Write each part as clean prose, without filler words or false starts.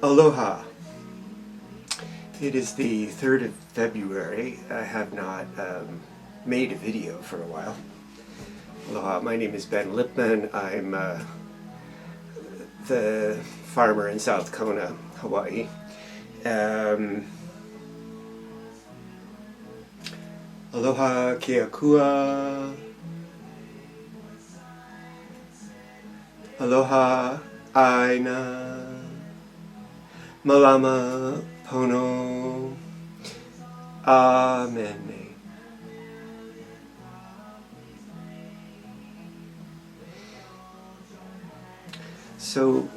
Aloha. It is the 3rd of February. I have not made a video for a while. Aloha, my name is Ben Lipman. I'm the farmer in South Kona, Hawaii. Aloha Ke Akua. Aloha Aina. Malama Pono. Amen. So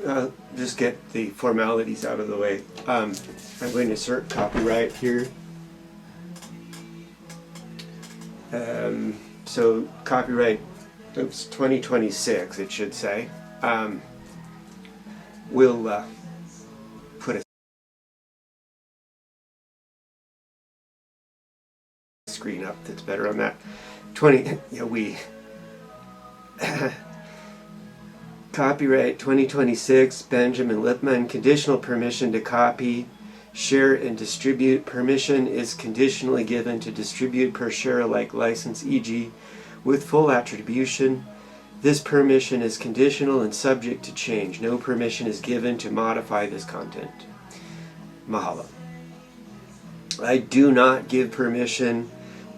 just get the formalities out of the way. I'm going to insert copyright here. So copyright, oops, 2026 it should say. We'll put a screen up that's better on that. Copyright 2026, Benjamin Lipman, conditional permission to copy, share, and distribute. Permission is conditionally given to distribute per share-alike license, e.g., with full attribution. This permission is conditional and subject to change. No permission is given to modify this content. Mahalo. I do not give permission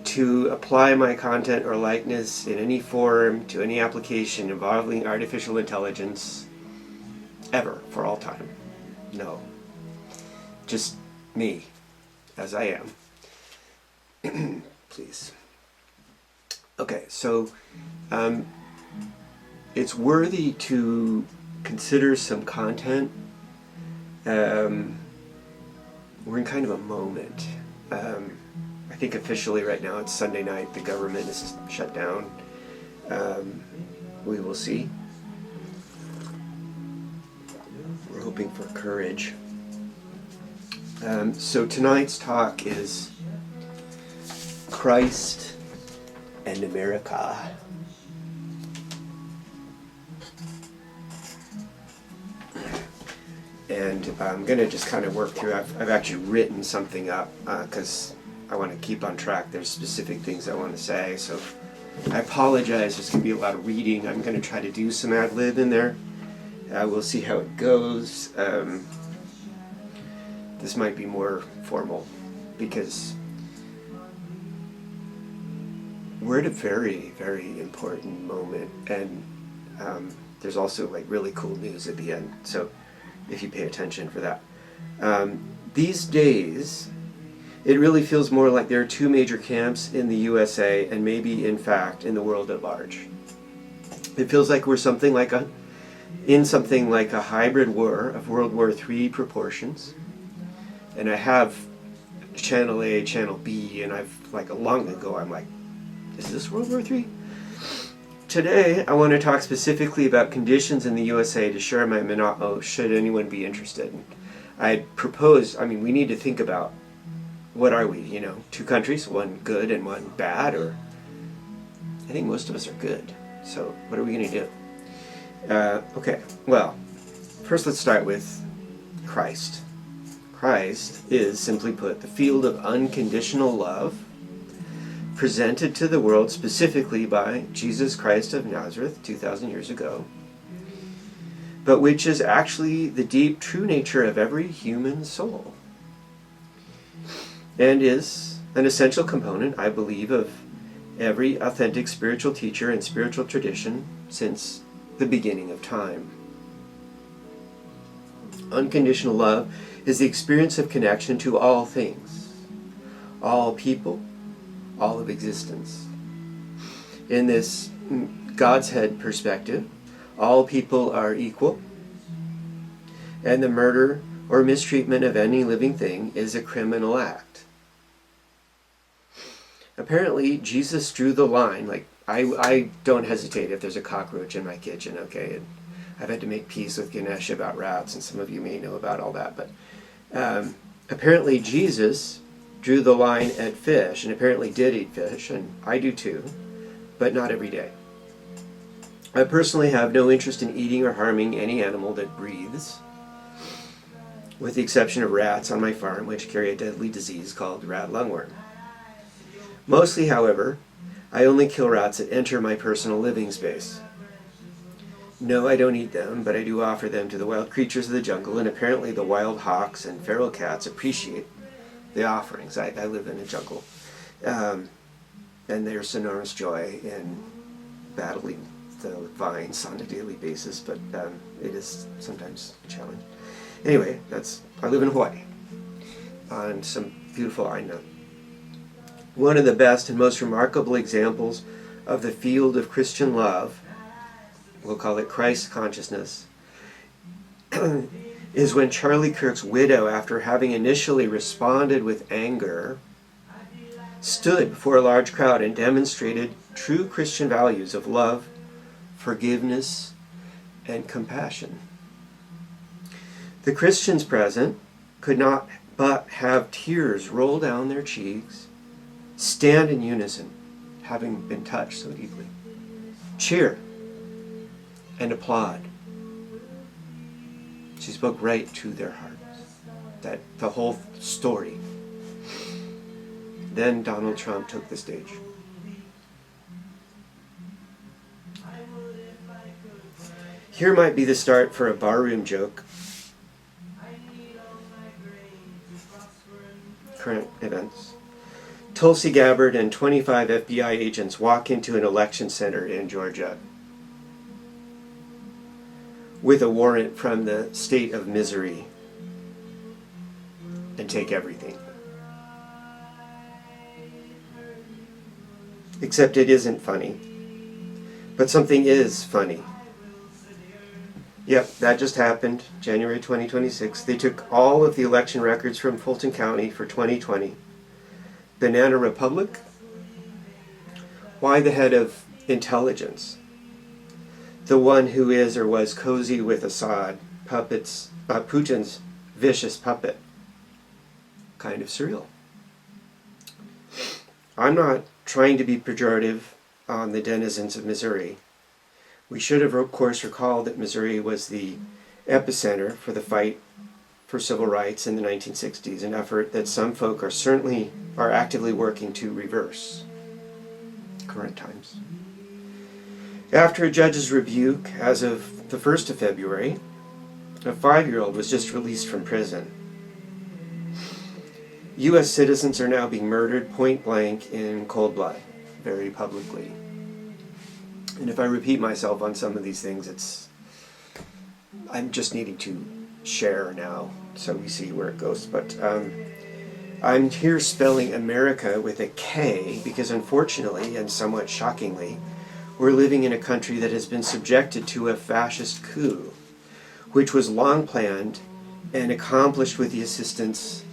to apply my content or likeness in any form to any application involving artificial intelligence ever, for all time. No. Just me, as I am. Please. Okay, so it's worthy to consider some content. We're in kind of a moment. I think officially right now it's Sunday night. The government is shut down. We will see. We're hoping for courage. So tonight's talk is Christ and America. And I'm going to just kind of work through. I've actually written something up because I want to keep on track. There's specific things I want to say. So I apologize. There's going to be a lot of reading. I'm going to try to do some ad-lib in there. We'll see how it goes. This might be more formal because we're at a very, very important moment. And there's also like really cool news at the end. So if you pay attention for that. These days, it really feels more like there are two major camps in the USA and maybe, in fact, in the world at large. It feels like we're in something like a hybrid war of World War III proportions. And I have Channel A, Channel B, and long ago I'm like, is this World War III? Today, I want to talk specifically about conditions in the USA to share my mana'o, should anyone be interested. I propose, we need to think about what are we, two countries, one good and one bad, or I think most of us are good. So what are we going to do? Okay, well, first let's start with Christ. Christ is, simply put, the field of unconditional love presented to the world specifically by Jesus Christ of Nazareth 2,000 years ago, but which is actually the deep true nature of every human soul and is an essential component, I believe, of every authentic spiritual teacher and spiritual tradition since the beginning of time. Unconditional love is the experience of connection to all things, all people, all of existence. In this God's head perspective, all people are equal, and the murder or mistreatment of any living thing is a criminal act. Apparently, Jesus drew the line. I don't hesitate if there's a cockroach in my kitchen, okay? And I've had to make peace with Ganesh about rats, and some of you may know about all that, but apparently Jesus drew the line at fish, and apparently did eat fish, and I do too, but not every day. I personally have no interest in eating or harming any animal that breathes. with the exception of rats on my farm, which carry a deadly disease called rat lungworm. Mostly, however, I only kill rats that enter my personal living space. No, I don't eat them, but I do offer them to the wild creatures of the jungle, and apparently the wild hawks and feral cats appreciate the offerings. I live in a jungle, and there's enormous joy in battling the vines on a daily basis, but it is sometimes a challenge. Anyway, I live in Hawaii, on some beautiful aina. One of the best and most remarkable examples of the field of Christian love, we'll call it Christ consciousness, is when Charlie Kirk's widow, after having initially responded with anger, stood before a large crowd and demonstrated true Christian values of love, forgiveness, and compassion. The Christians present could not but have tears roll down their cheeks, stand in unison, having been touched so deeply, cheer, and applaud. She spoke right to their hearts. The whole story. Then Donald Trump took the stage. Here might be the start for a barroom joke. Current events. Tulsi Gabbard and 25 FBI agents walk into an election center in Georgia with a warrant from the state of Missouri and take everything. Except it isn't funny. But something is funny. Yep, that just happened, January 2026. They took all of the election records from Fulton County for 2020. Banana Republic? Why the head of intelligence? The one who is or was cozy with Assad, Putin's vicious puppet. Kind of surreal. I'm not trying to be pejorative on the denizens of Missouri. We should have, of course, recalled that Missouri was the epicenter for the fight for civil rights in the 1960s, an effort that some folk are actively working to reverse current times. After a judge's rebuke, as of the 1st of February, a 5-year-old was just released from prison. U.S. citizens are now being murdered point blank in cold blood, very publicly. And if I repeat myself on some of these things, I'm just needing to share now so we see where it goes. But I'm here spelling America with a K because unfortunately and somewhat shockingly, we're living in a country that has been subjected to a fascist coup, which was long planned and accomplished with the assistance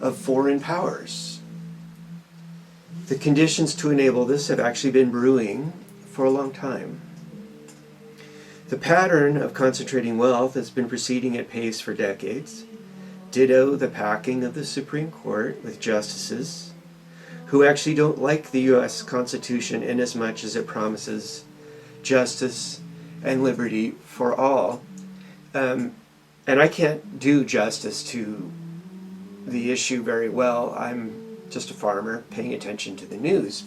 of foreign powers. The conditions to enable this have actually been brewing for a long time. The pattern of concentrating wealth has been proceeding at pace for decades. Ditto the packing of the Supreme Court with justices who actually don't like the U.S. Constitution in as much as it promises justice and liberty for all. And I can't do justice to the issue very well. I'm just a farmer paying attention to the news,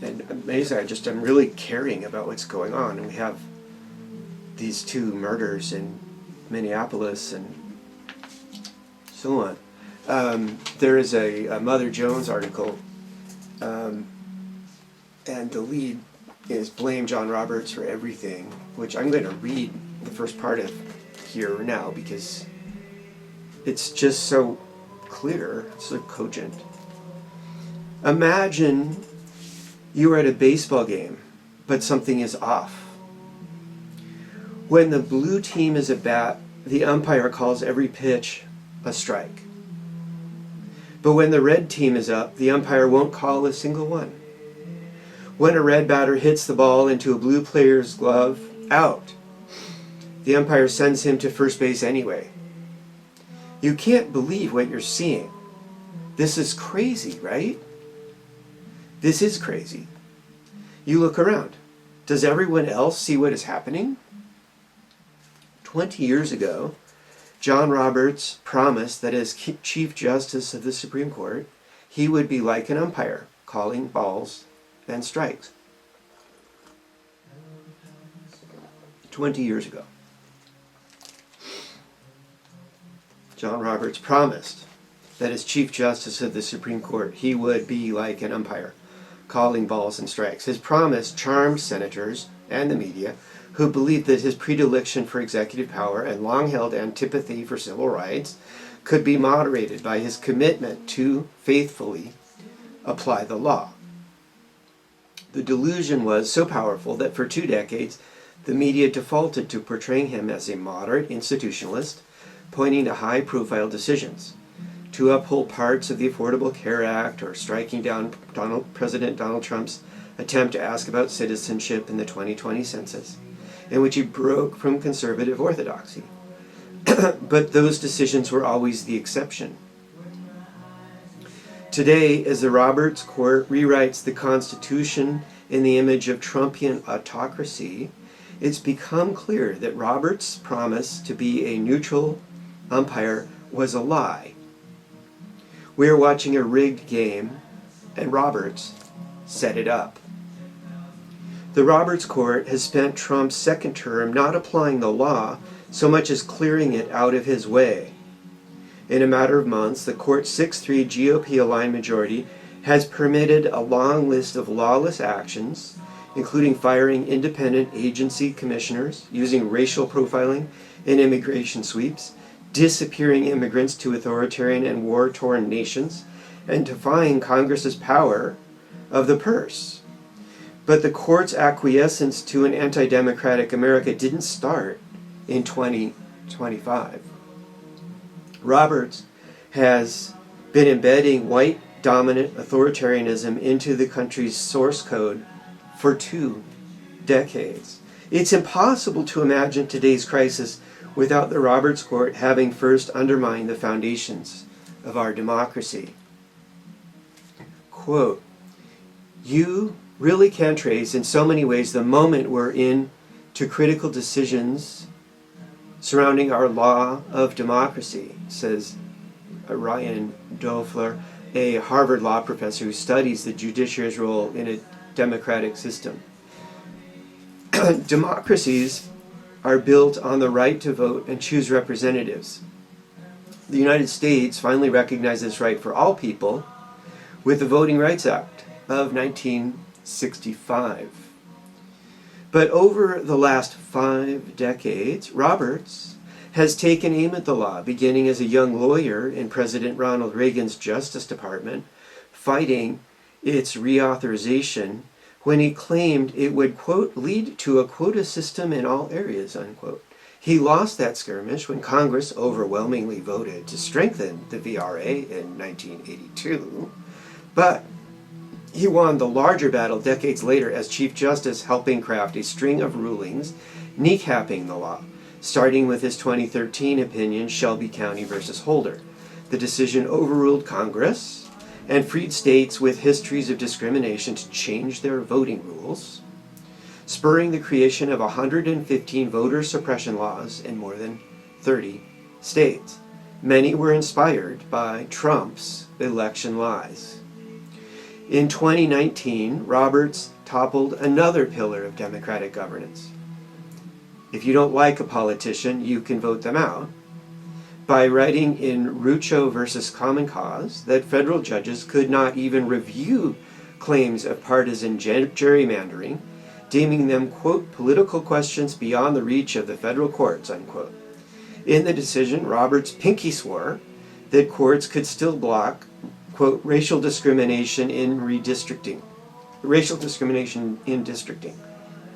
and amazing, I'm really caring about what's going on. And we have these 2 murders in Minneapolis and so on. There is a Mother Jones article, and the lead is blame John Roberts for everything, which I'm going to read the first part of here now because it's just so clear, so cogent. Imagine you are at a baseball game, but something is off. When the blue team is at bat, the umpire calls every pitch a strike. But when the red team is up, the umpire won't call a single one. When a red batter hits the ball into a blue player's glove, out. The umpire sends him to first base anyway. You can't believe what you're seeing. This is crazy, right? This is crazy. You look around. Does everyone else see what is happening? 20 years ago, John Roberts promised that as Chief Justice of the Supreme Court, he would be like an umpire, calling balls and strikes. 20 years ago. John Roberts promised that as Chief Justice of the Supreme Court, he would be like an umpire, calling balls and strikes. His promise charmed senators and the media, who believed that his predilection for executive power and long-held antipathy for civil rights could be moderated by his commitment to faithfully apply the law. The delusion was so powerful that for 2 decades, the media defaulted to portraying him as a moderate institutionalist, pointing to high-profile decisions, to uphold parts of the Affordable Care Act or striking down President Donald Trump's attempt to ask about citizenship in the 2020 census, in which he broke from conservative orthodoxy. But those decisions were always the exception. Today, as the Roberts Court rewrites the Constitution in the image of Trumpian autocracy, it's become clear that Roberts' promise to be a neutral umpire was a lie. We are watching a rigged game, and Roberts set it up. The Roberts Court has spent Trump's second term not applying the law so much as clearing it out of his way. In a matter of months, the court's 6-3 GOP-aligned majority has permitted a long list of lawless actions, including firing independent agency commissioners, using racial profiling in immigration sweeps, disappearing immigrants to authoritarian and war-torn nations, and defying Congress's power of the purse. But the court's acquiescence to an anti-democratic America didn't start in 2025. Roberts has been embedding white dominant authoritarianism into the country's source code for 2 decades. It's impossible to imagine today's crisis without the Roberts Court having first undermined the foundations of our democracy. Quote, "You really can trace in so many ways the moment we're in to critical decisions surrounding our law of democracy," says Ryan Doeffler, a Harvard law professor who studies the judiciary's role in a democratic system. Democracies are built on the right to vote and choose representatives. The United States finally recognized this right for all people with the Voting Rights Act of 1965. But over the last 5 decades, Roberts has taken aim at the law, beginning as a young lawyer in President Ronald Reagan's Justice Department, fighting its reauthorization when he claimed it would, quote, "lead to a quota system in all areas," unquote. He lost that skirmish when Congress overwhelmingly voted to strengthen the VRA in 1982, but he won the larger battle decades later as Chief Justice, helping craft a string of rulings kneecapping the law, starting with his 2013 opinion, Shelby County versus Holder. The decision overruled Congress and freed states with histories of discrimination to change their voting rules, spurring the creation of 115 voter suppression laws in more than 30 states. Many were inspired by Trump's election lies. In 2019, Roberts toppled another pillar of democratic governance. If you don't like a politician, you can vote them out, by writing in Rucho versus Common Cause that federal judges could not even review claims of partisan gerrymandering, deeming them, quote, "political questions beyond the reach of the federal courts," unquote. In the decision, Roberts pinky swore that courts could still block, quote, racial discrimination in districting,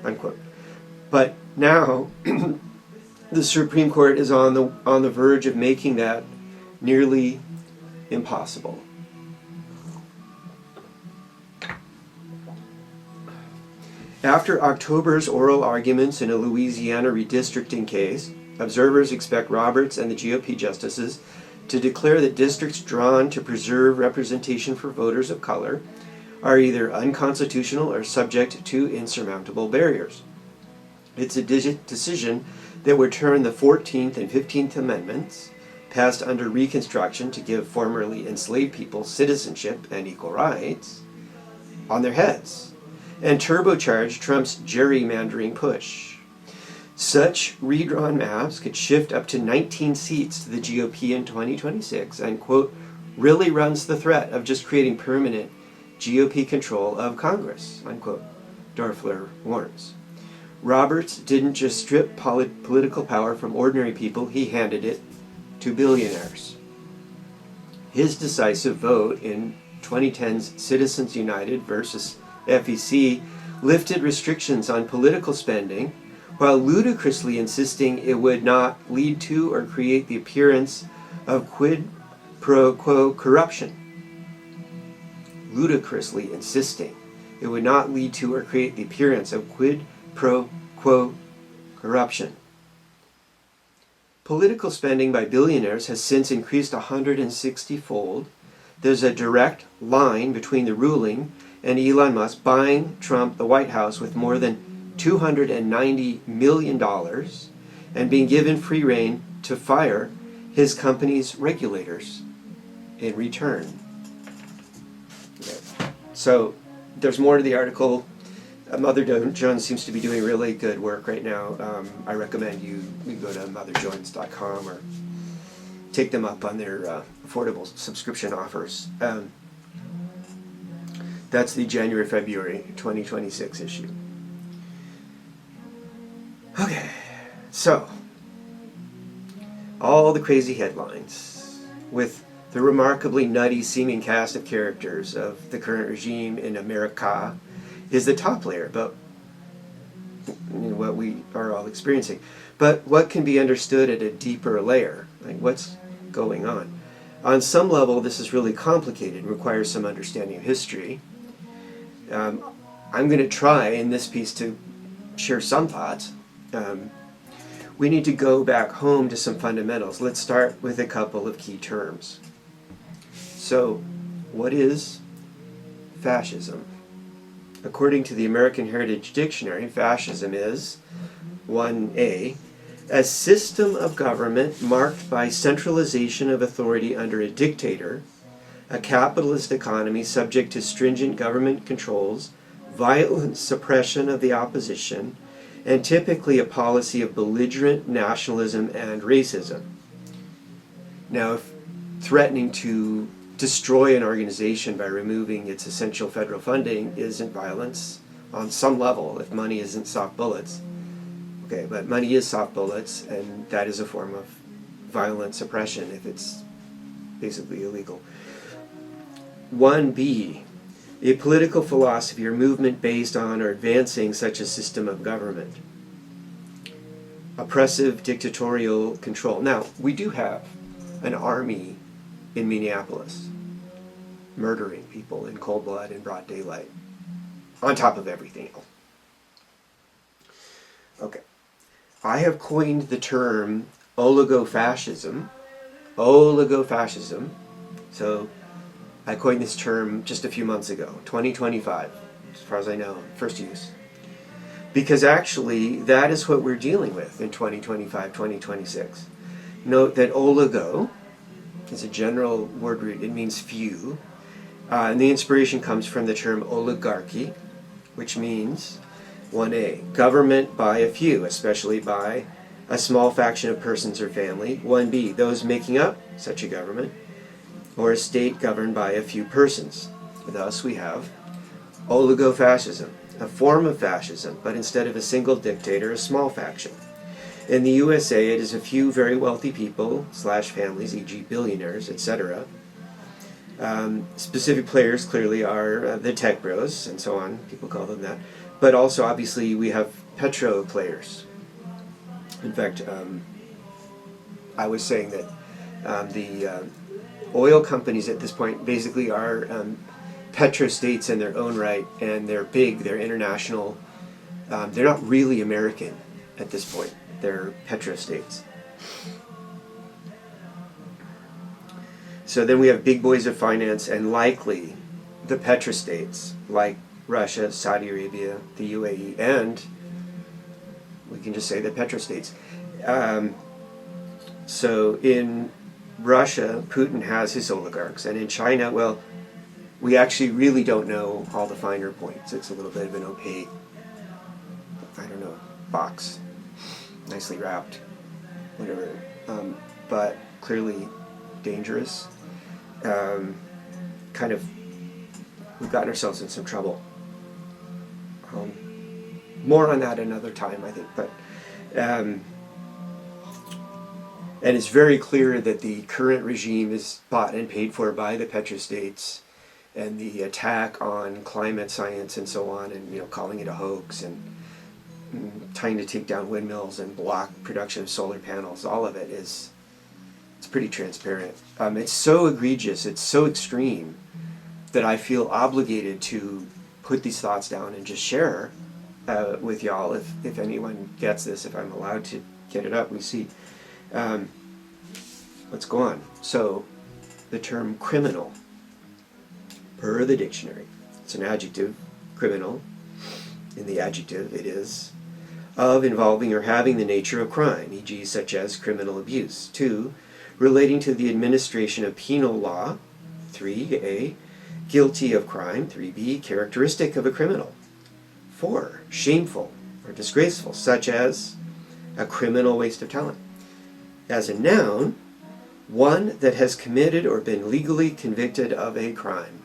unquote. But now, the Supreme Court is on the verge of making that nearly impossible. After October's oral arguments in a Louisiana redistricting case, observers expect Roberts and the GOP justices to declare that districts drawn to preserve representation for voters of color are either unconstitutional or subject to insurmountable barriers. It's a decision that would turn the 14th and 15th Amendments, passed under Reconstruction to give formerly enslaved people citizenship and equal rights, on their heads, and turbocharge Trump's gerrymandering push. Such redrawn maps could shift up to 19 seats to the GOP in 2026 and, quote, really runs the threat of just creating permanent GOP control of Congress, unquote, Dorfler warns. Roberts didn't just strip political power from ordinary people, he handed it to billionaires. His decisive vote in 2010's Citizens United versus FEC lifted restrictions on political spending while ludicrously insisting it would not lead to or create the appearance of quid pro quo corruption. Ludicrously insisting it would not lead to or create the appearance of quid pro quo corruption. Political spending by billionaires has since increased 160-fold. There's a direct line between the ruling and Elon Musk buying Trump the White House with more than $290 million and being given free rein to fire his company's regulators in return. Okay. So there's more to the article. Mother Jones seems to be doing really good work right now. I recommend you go to motherjones.com or take them up on their affordable subscription offers. That's the January-February 2026 issue. Okay, so all the crazy headlines with the remarkably nutty seeming cast of characters of the current regime in America is the top layer about what we are all experiencing. But what can be understood at a deeper layer? Like what's going on? On some level, this is really complicated and requires some understanding of history. I'm going to try in this piece to share some thoughts. We need to go back home to some fundamentals. Let's start with a couple of key terms. So, what is fascism? According to the American Heritage Dictionary, fascism is 1A, a system of government marked by centralization of authority under a dictator, a capitalist economy subject to stringent government controls, violent suppression of the opposition, and typically a policy of belligerent nationalism and racism. Now, if threatening to destroy an organization by removing its essential federal funding isn't violence on some level, if money isn't soft bullets, okay, but money is soft bullets, and that is a form of violent suppression if it's basically illegal. 1B, a political philosophy or movement based on or advancing such a system of government. Oppressive dictatorial control. Now, we do have an army in Minneapolis murdering people in cold blood in broad daylight, on top of everything else. Okay. I have coined the term oligofascism. Oligofascism. So I coined this term just a few months ago, 2025, as far as I know, first use. Because actually, that is what we're dealing with in 2025, 2026. Note that oligo is a general word root. It means few. And the inspiration comes from the term oligarchy, which means 1A, government by a few, especially by a small faction of persons or family. 1B, those making up such a government, or a state governed by a few persons. Thus we have oligofascism, a form of fascism, but instead of a single dictator, a small faction. In the USA, it is a few very wealthy people / families, e.g. billionaires, etc. Specific players clearly are the tech bros and so on, people call them that. But also, obviously, we have petro players. In fact, I was saying that the oil companies at this point basically are petrostates in their own right, and they're big, they're international. They're not really American at this point. They're petrostates. So then we have big boys of finance and likely the petrostates like Russia, Saudi Arabia, the UAE, and we can just say the petrostates. So in Russia, Putin has his oligarchs, and in China, well, we actually really don't know all the finer points. It's a little bit of an opaque, I don't know, box, nicely wrapped, whatever, but clearly dangerous. Kind of, we've gotten ourselves in some trouble. More on that another time, I think, but and it's very clear that the current regime is bought and paid for by the petrostates, and the attack on climate science and so on, and calling it a hoax, and trying to take down windmills and block production of solar panels. All of it it's pretty transparent. It's so egregious, it's so extreme, that I feel obligated to put these thoughts down and just share with y'all, if anyone gets this, if I'm allowed to get it up. We see. Let's go on. So, the term criminal, per the dictionary, it's an adjective, criminal. In the adjective, it is of involving or having the nature of crime, e.g. such as criminal abuse. 2, relating to the administration of penal law. 3a, guilty of crime. 3b, characteristic of a criminal. 4, shameful or disgraceful, such as a criminal waste of talent. As a noun, one that has committed or been legally convicted of a crime.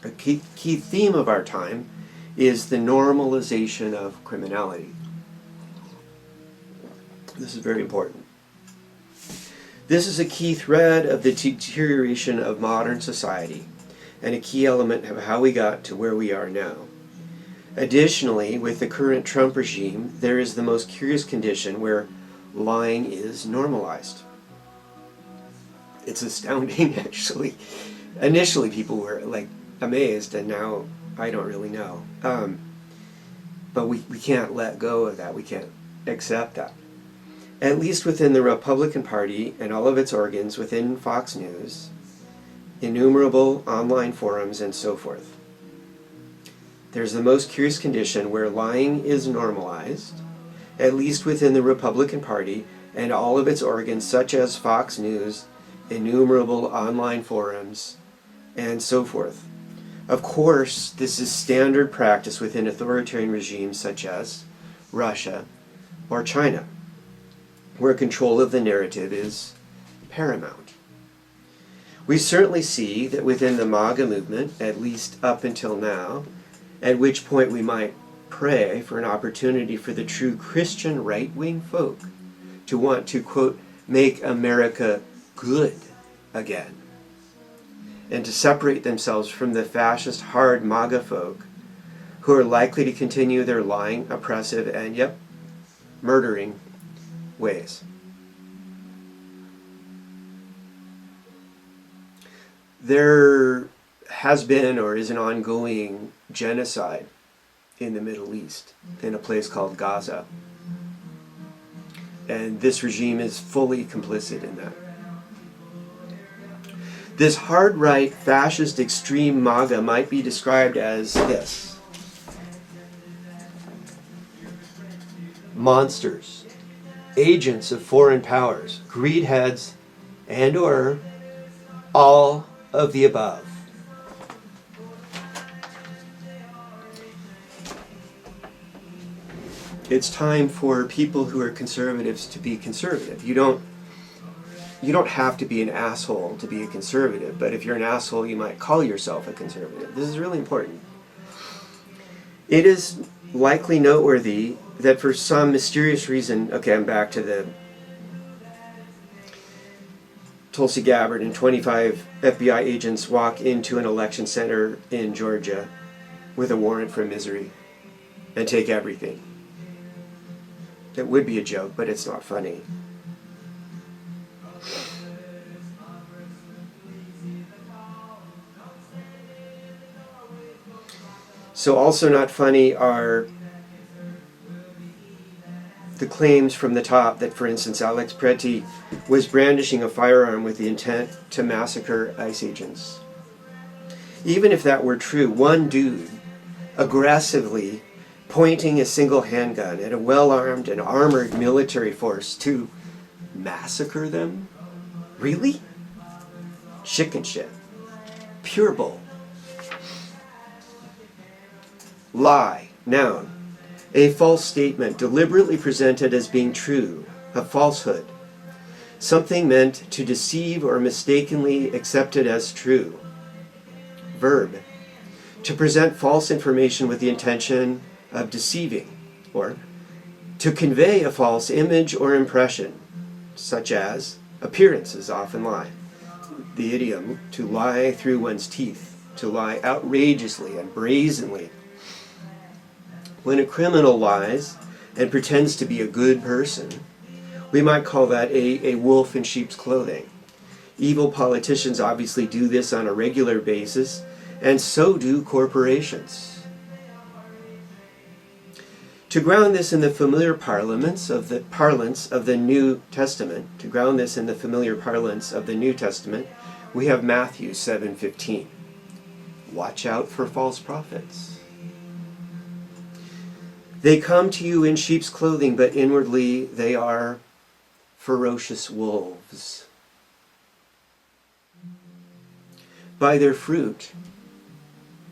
A key theme of our time is the normalization of criminality. This is very important. This is a key thread of the deterioration of modern society, and a key element of how we got to where we are now. Additionally, with the current Trump regime, there is the most curious condition where lying is normalized. It's astounding, actually. Initially, people were amazed, and now I don't really know. But we can't let go of that. We can't accept that. At least within the Republican Party and all of its organs, within Fox News, innumerable online forums, and so forth. There's the most curious condition where lying is normalized, at least within the Republican Party and all of its organs, such as Fox News, innumerable online forums, and so forth. Of course, this is standard practice within authoritarian regimes such as Russia or China, where control of the narrative is paramount. We certainly see that within the MAGA movement, at least up until now, at which point we might pray for an opportunity for the true Christian right-wing folk to want to, quote, make America good again, and to separate themselves from the fascist hard MAGA folk who are likely to continue their lying, oppressive, and, murdering ways. There has been or is an ongoing genocide in the Middle East, in a place called Gaza. And this regime is fully complicit in that. This hard-right, fascist, extreme MAGA might be described as this: monsters, agents of foreign powers, greed heads, and/or all of the above. It's time for people who are conservatives to be conservative. You don't have to be an asshole to be a conservative, but if you're an asshole, you might call yourself a conservative. This is really important. It is likely noteworthy that for some mysterious reason, I'm back to the Tulsi Gabbard and 25 FBI agents walk into an election center in Georgia with a warrant for misery and take everything. It would be a joke, but it's not funny. So also not funny are the claims from the top that, for instance, Alex Preti was brandishing a firearm with the intent to massacre ICE agents. Even if that were true, one dude aggressively pointing a single handgun at a well-armed and armored military force to massacre them? Really? Chicken shit. Pure bull. Lie, noun. A false statement deliberately presented as being true, a falsehood. Something meant to deceive or mistakenly accepted as true. Verb. To present false information with the intention of deceiving, or to convey a false image or impression, such as appearances often lie. The idiom, to lie through one's teeth, to lie outrageously and brazenly. When a criminal lies and pretends to be a good person, we might call that a wolf in sheep's clothing. Evil politicians obviously do this on a regular basis, and so do corporations. To ground this in the familiar parlance of the New Testament, we have Matthew 7:15. Watch out for false prophets. They come to you in sheep's clothing, but inwardly they are ferocious wolves. By their fruit,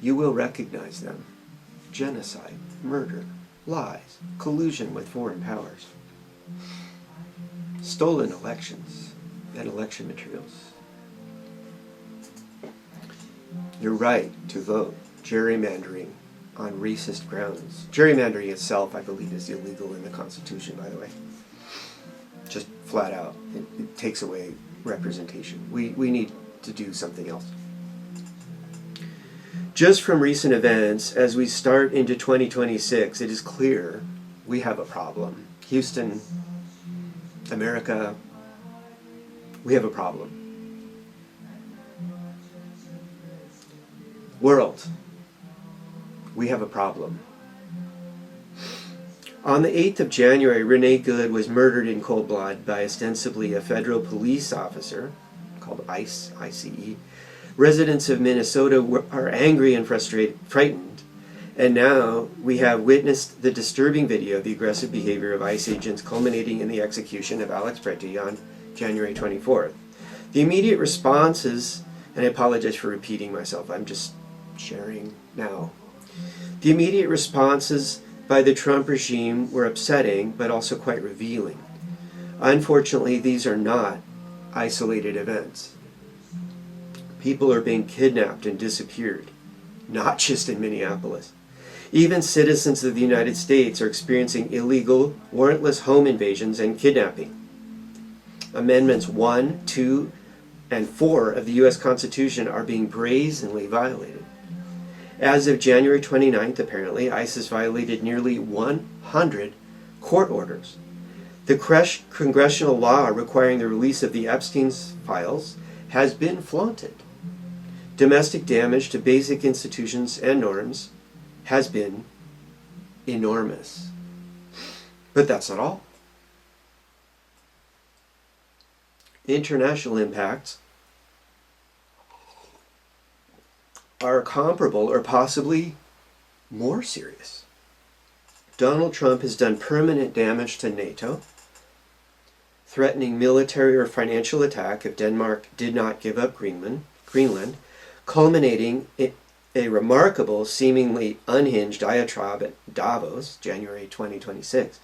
you will recognize them. Genocide, murder, lies, collusion with foreign powers, stolen elections and election materials. Your right to vote, gerrymandering on racist grounds. Gerrymandering itself, I believe, is illegal in the Constitution, by the way. Just flat out. It takes away representation. We need to do something else. Just from recent events, as we start into 2026, it is clear we have a problem. Houston, America, we have a problem. World, we have a problem. On the 8th of January, Renee Good was murdered in cold blood by ostensibly a federal police officer called ICE, I-C-E. Residents of Minnesota are angry and frightened, and now we have witnessed the disturbing video of the aggressive behavior of ICE agents culminating in the execution of Alex Preti on January 24th. The immediate responses, and I apologize for repeating myself, I'm just sharing now. The immediate responses by the Trump regime were upsetting, but also quite revealing. Unfortunately, these are not isolated events. People are being kidnapped and disappeared, not just in Minneapolis. Even citizens of the United States are experiencing illegal, warrantless home invasions and kidnapping. Amendments 1, 2, and 4 of the U.S. Constitution are being brazenly violated. As of January 29th, apparently, ICE has violated nearly 100 court orders. The congressional law requiring the release of the Epstein's files has been flaunted. Domestic damage to basic institutions and norms has been enormous. But that's not all. International impacts are comparable or possibly more serious. Donald Trump has done permanent damage to NATO, threatening military or financial attack if Denmark did not give up Greenland, culminating in a remarkable, seemingly unhinged diatribe at Davos, January 2026.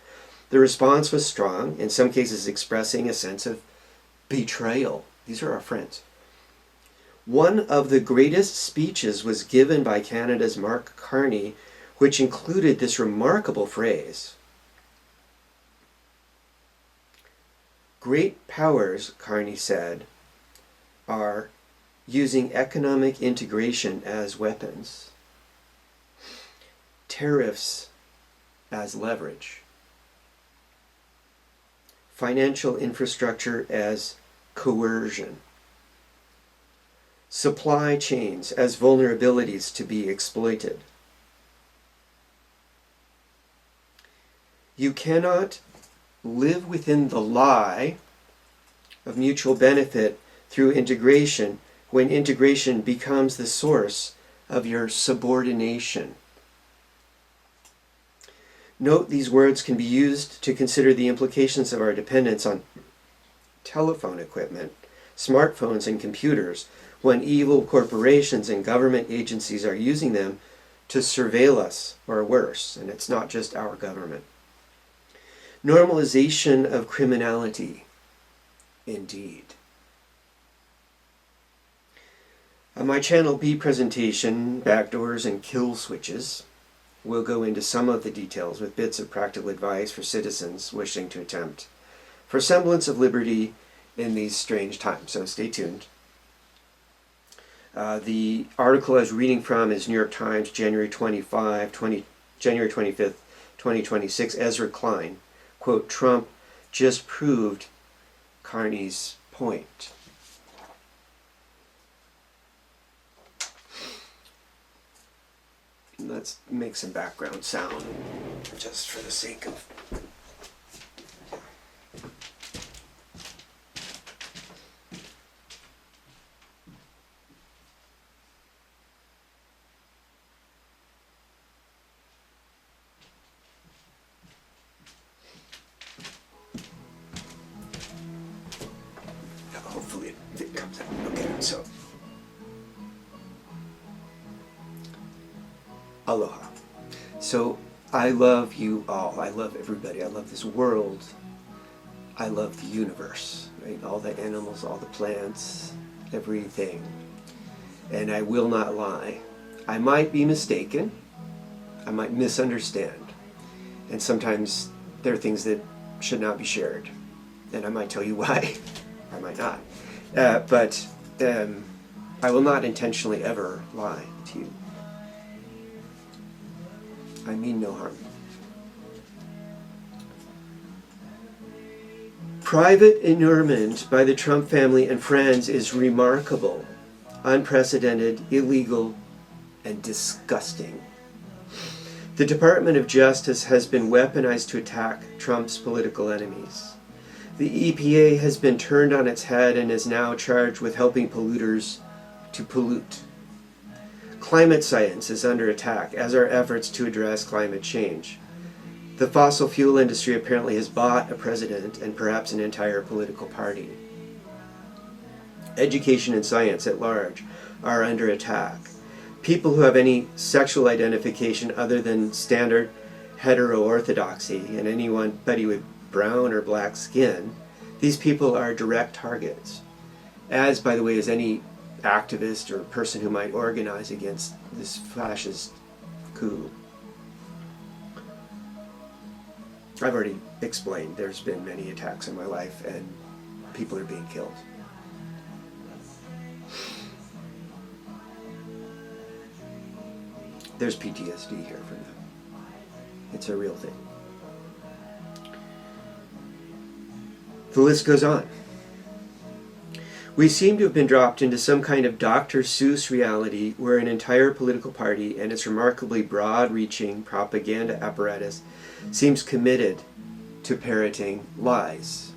The response was strong, in some cases expressing a sense of betrayal. These are our friends. One of the greatest speeches was given by Canada's Mark Carney, which included this remarkable phrase. Great powers, Carney said, are using economic integration as weapons, tariffs as leverage, financial infrastructure as coercion, supply chains as vulnerabilities to be exploited. You cannot live within the lie of mutual benefit through integration when integration becomes the source of your subordination. Note these words can be used to consider the implications of our dependence on telephone equipment, smartphones, and computers when evil corporations and government agencies are using them to surveil us, or worse, and it's not just our government. Normalization of criminality, indeed. On my Channel B presentation, Backdoors and Kill Switches, we'll go into some of the details with bits of practical advice for citizens wishing to attempt for semblance of liberty in these strange times, so stay tuned. The article I was reading from is New York Times, January 25th, 2026, Ezra Klein. Quote, Trump just proved Carney's point. Let's make some background sound, just for the sake of... Hopefully it comes out. Okay, so... Aloha. So I love you all. I love everybody. I love this world. I love the universe, right? All the animals, all the plants, everything. And I will not lie. I might be mistaken. I might misunderstand. And sometimes there are things that should not be shared. And I might tell you why. I might not. But I will not intentionally ever lie to you. I mean no harm. Private inurement by the Trump family and friends is remarkable, unprecedented, illegal, and disgusting. The Department of Justice has been weaponized to attack Trump's political enemies. The EPA has been turned on its head and is now charged with helping polluters to pollute. Climate science is under attack, as are efforts to address climate change. The fossil fuel industry apparently has bought a president and perhaps an entire political party. Education and science at large are under attack. People who have any sexual identification other than standard heteroorthodoxy and anybody with brown or black skin, these people are direct targets. As, by the way, is any activist or person who might organize against this fascist coup. I've already explained there's been many attacks in my life and people are being killed. There's PTSD here from them. It's a real thing. The list goes on. We seem to have been dropped into some kind of Dr. Seuss reality where an entire political party and its remarkably broad-reaching propaganda apparatus seems committed to parroting lies.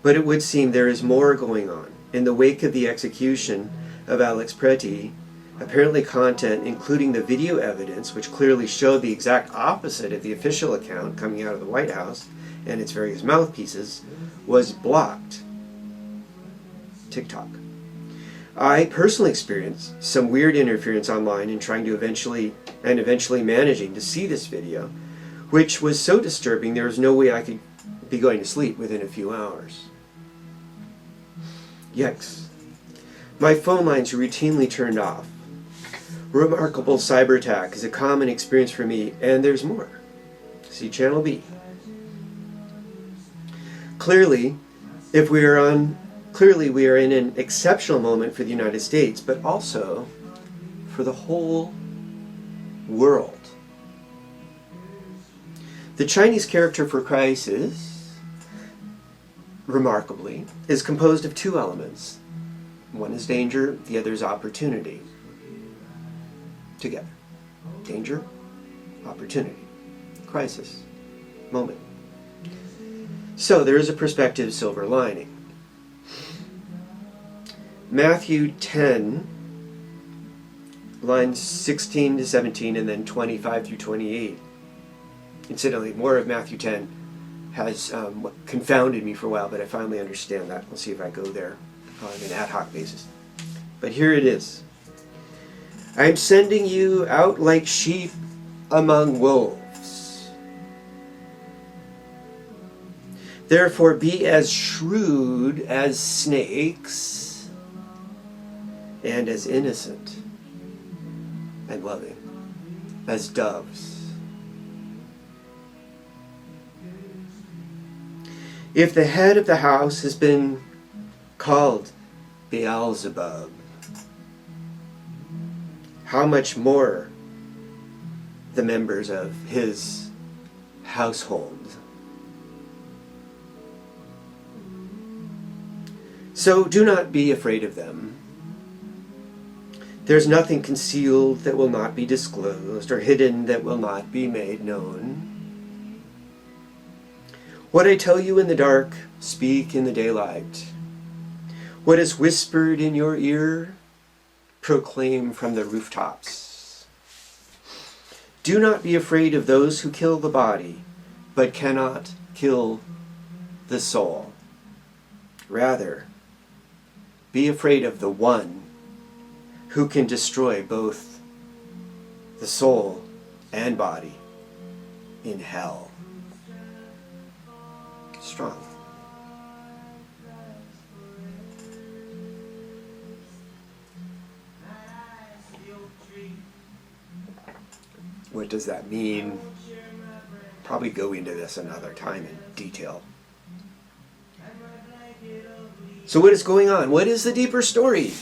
But it would seem there is more going on. In the wake of the execution of Alex Preti, apparently content, including the video evidence, which clearly showed the exact opposite of the official account coming out of the White House and its various mouthpieces, was blocked. TikTok. I personally experienced some weird interference online in trying to eventually managing to see this video, which was so disturbing there was no way I could be going to sleep within a few hours. Yikes. My phone lines are routinely turned off. Remarkable cyber attack is a common experience for me, and there's more. See Channel B. Clearly, we are in an exceptional moment for the United States, but also for the whole world. The Chinese character for crisis, remarkably, is composed of two elements. One is danger, the other is opportunity. Together. Danger, opportunity, crisis, moment. So there is a perspective silver lining. Matthew 10, lines 16 to 17, and then 25 through 28, Incidentally, more of Matthew 10 has confounded me for a while, but I finally understand that. We'll see if I go there on an ad hoc basis. But here it is. I am sending you out like sheep among wolves. Therefore be as shrewd as snakes and as innocent and loving as doves. If the head of the house has been called Beelzebub, how much more the members of his household? So do not be afraid of them. There's nothing concealed that will not be disclosed, or hidden that will not be made known. What I tell you in the dark, speak in the daylight. What is whispered in your ear, proclaim from the rooftops. Do not be afraid of those who kill the body, but cannot kill the soul. Rather, be afraid of the one who can destroy both the soul and body in hell. Strong. What does that mean? Probably go into this another time in detail. So what is going on? What is the deeper story?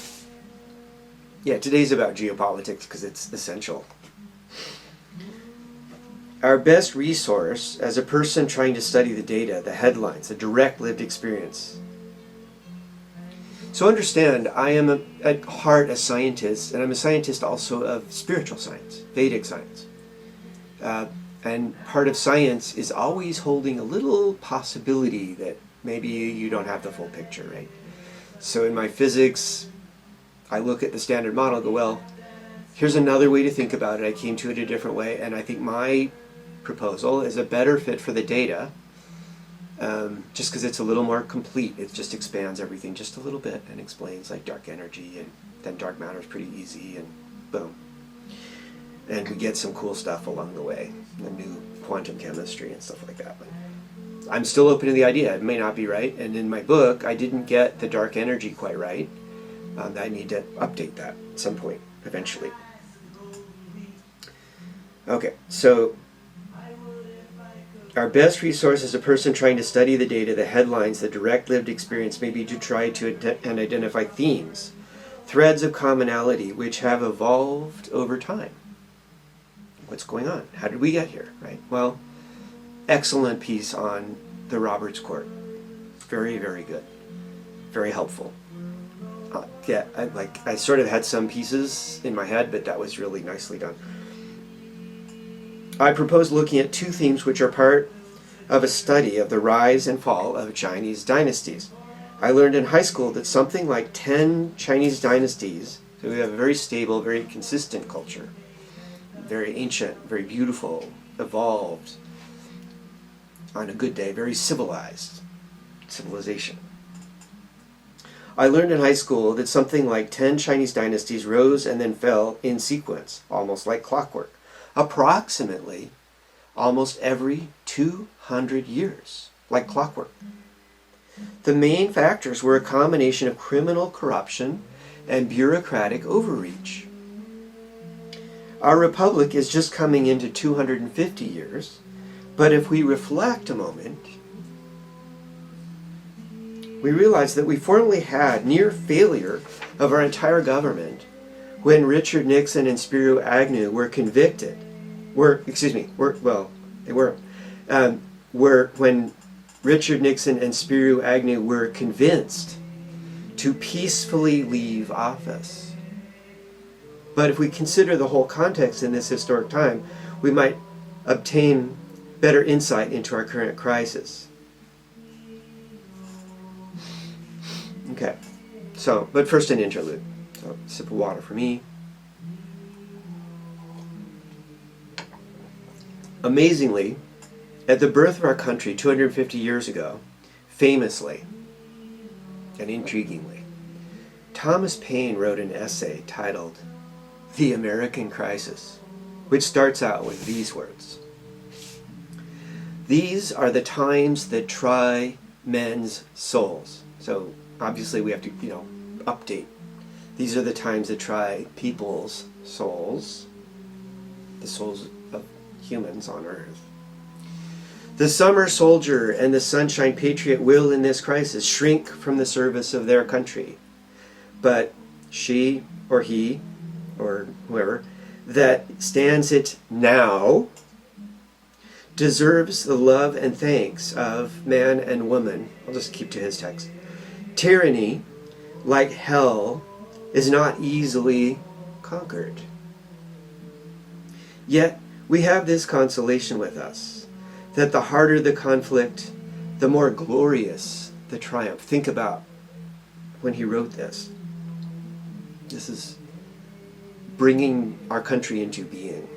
Yeah, today's about geopolitics because it's essential. Our best resource as a person trying to study the data, the headlines, the direct lived experience. So understand, I am at heart a scientist, and I'm a scientist also of spiritual science, Vedic science. And part of science is always holding a little possibility that maybe you don't have the full picture, right? So in my physics, I look at the standard model and go, well, here's another way to think about it. I came to it a different way, and I think my proposal is a better fit for the data, just because it's a little more complete. It just expands everything just a little bit and explains like dark energy, and then dark matter is pretty easy, and boom. And we get some cool stuff along the way, the new quantum chemistry and stuff like that. But I'm still open to the idea. It may not be right, and in my book, I didn't get the dark energy quite right. I need to update that at some point, eventually. Okay, so our best resource as a person trying to study the data, the headlines, the direct lived experience may be to try to and identify themes, threads of commonality which have evolved over time. What's going on? How did we get here, right? Well, excellent piece on the Roberts Court. Very, very good. Very helpful. Yeah, I sort of had some pieces in my head, but that was really nicely done. I propose looking at two themes which are part of a study of the rise and fall of Chinese dynasties. I learned in high school that something like 10 Chinese dynasties, so we have a very stable, very consistent culture, very ancient, very beautiful, evolved, on a good day, very civilized civilization. I learned in high school that something like 10 Chinese dynasties rose and then fell in sequence, almost like clockwork, approximately almost every 200 years, like clockwork. The main factors were a combination of criminal corruption and bureaucratic overreach. Our republic is just coming into 250 years, but if we reflect a moment, we realize that we formerly had near failure of our entire government when Richard Nixon and Spiro Agnew were convicted. When Richard Nixon and Spiro Agnew were convinced to peacefully leave office. But if we consider the whole context in this historic time, we might obtain better insight into our current crisis. Okay, so, but first an interlude. So, sip of water for me. Amazingly, At the birth of our country 250 years ago, famously and intriguingly, Thomas Paine wrote an essay titled The American Crisis, which starts out with these words. These are the times that try men's souls. So obviously we have to, update. These are the times that try people's souls, the souls of humans on earth. The summer soldier and the sunshine patriot will, in this crisis, shrink from the service of their country. But she or he, or whoever, that stands it now deserves the love and thanks of man and woman. I'll just keep to his text. Tyranny, like hell, is not easily conquered. Yet we have this consolation with us, that the harder the conflict, the more glorious the triumph. Think about when he wrote this. This is bringing our country into being.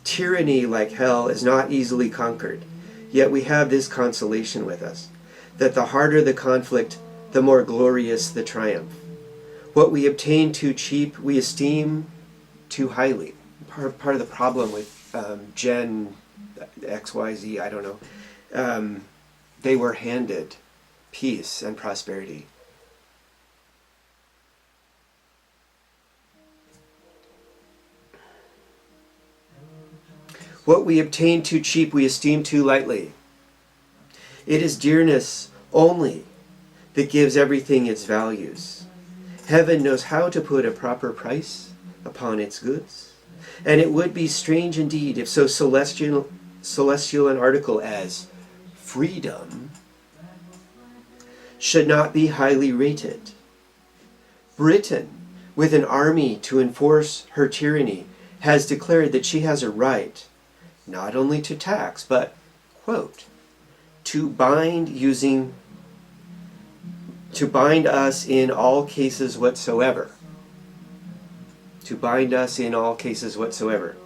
Tyranny, like hell, is not easily conquered. Yet we have this consolation with us, that the harder the conflict, the more glorious the triumph. What we obtain too cheap, we esteem too highly. Part of the problem with Gen XYZ, I don't know, they were handed peace and prosperity. What we obtain too cheap, we esteem too lightly. It is dearness only that gives everything its values. Heaven knows how to put a proper price upon its goods, and it would be strange indeed if so celestial an article as freedom should not be highly rated. Britain, with an army to enforce her tyranny, has declared that she has a right not only to tax, but, quote, to bind us in all cases whatsoever. To bind us in all cases whatsoever.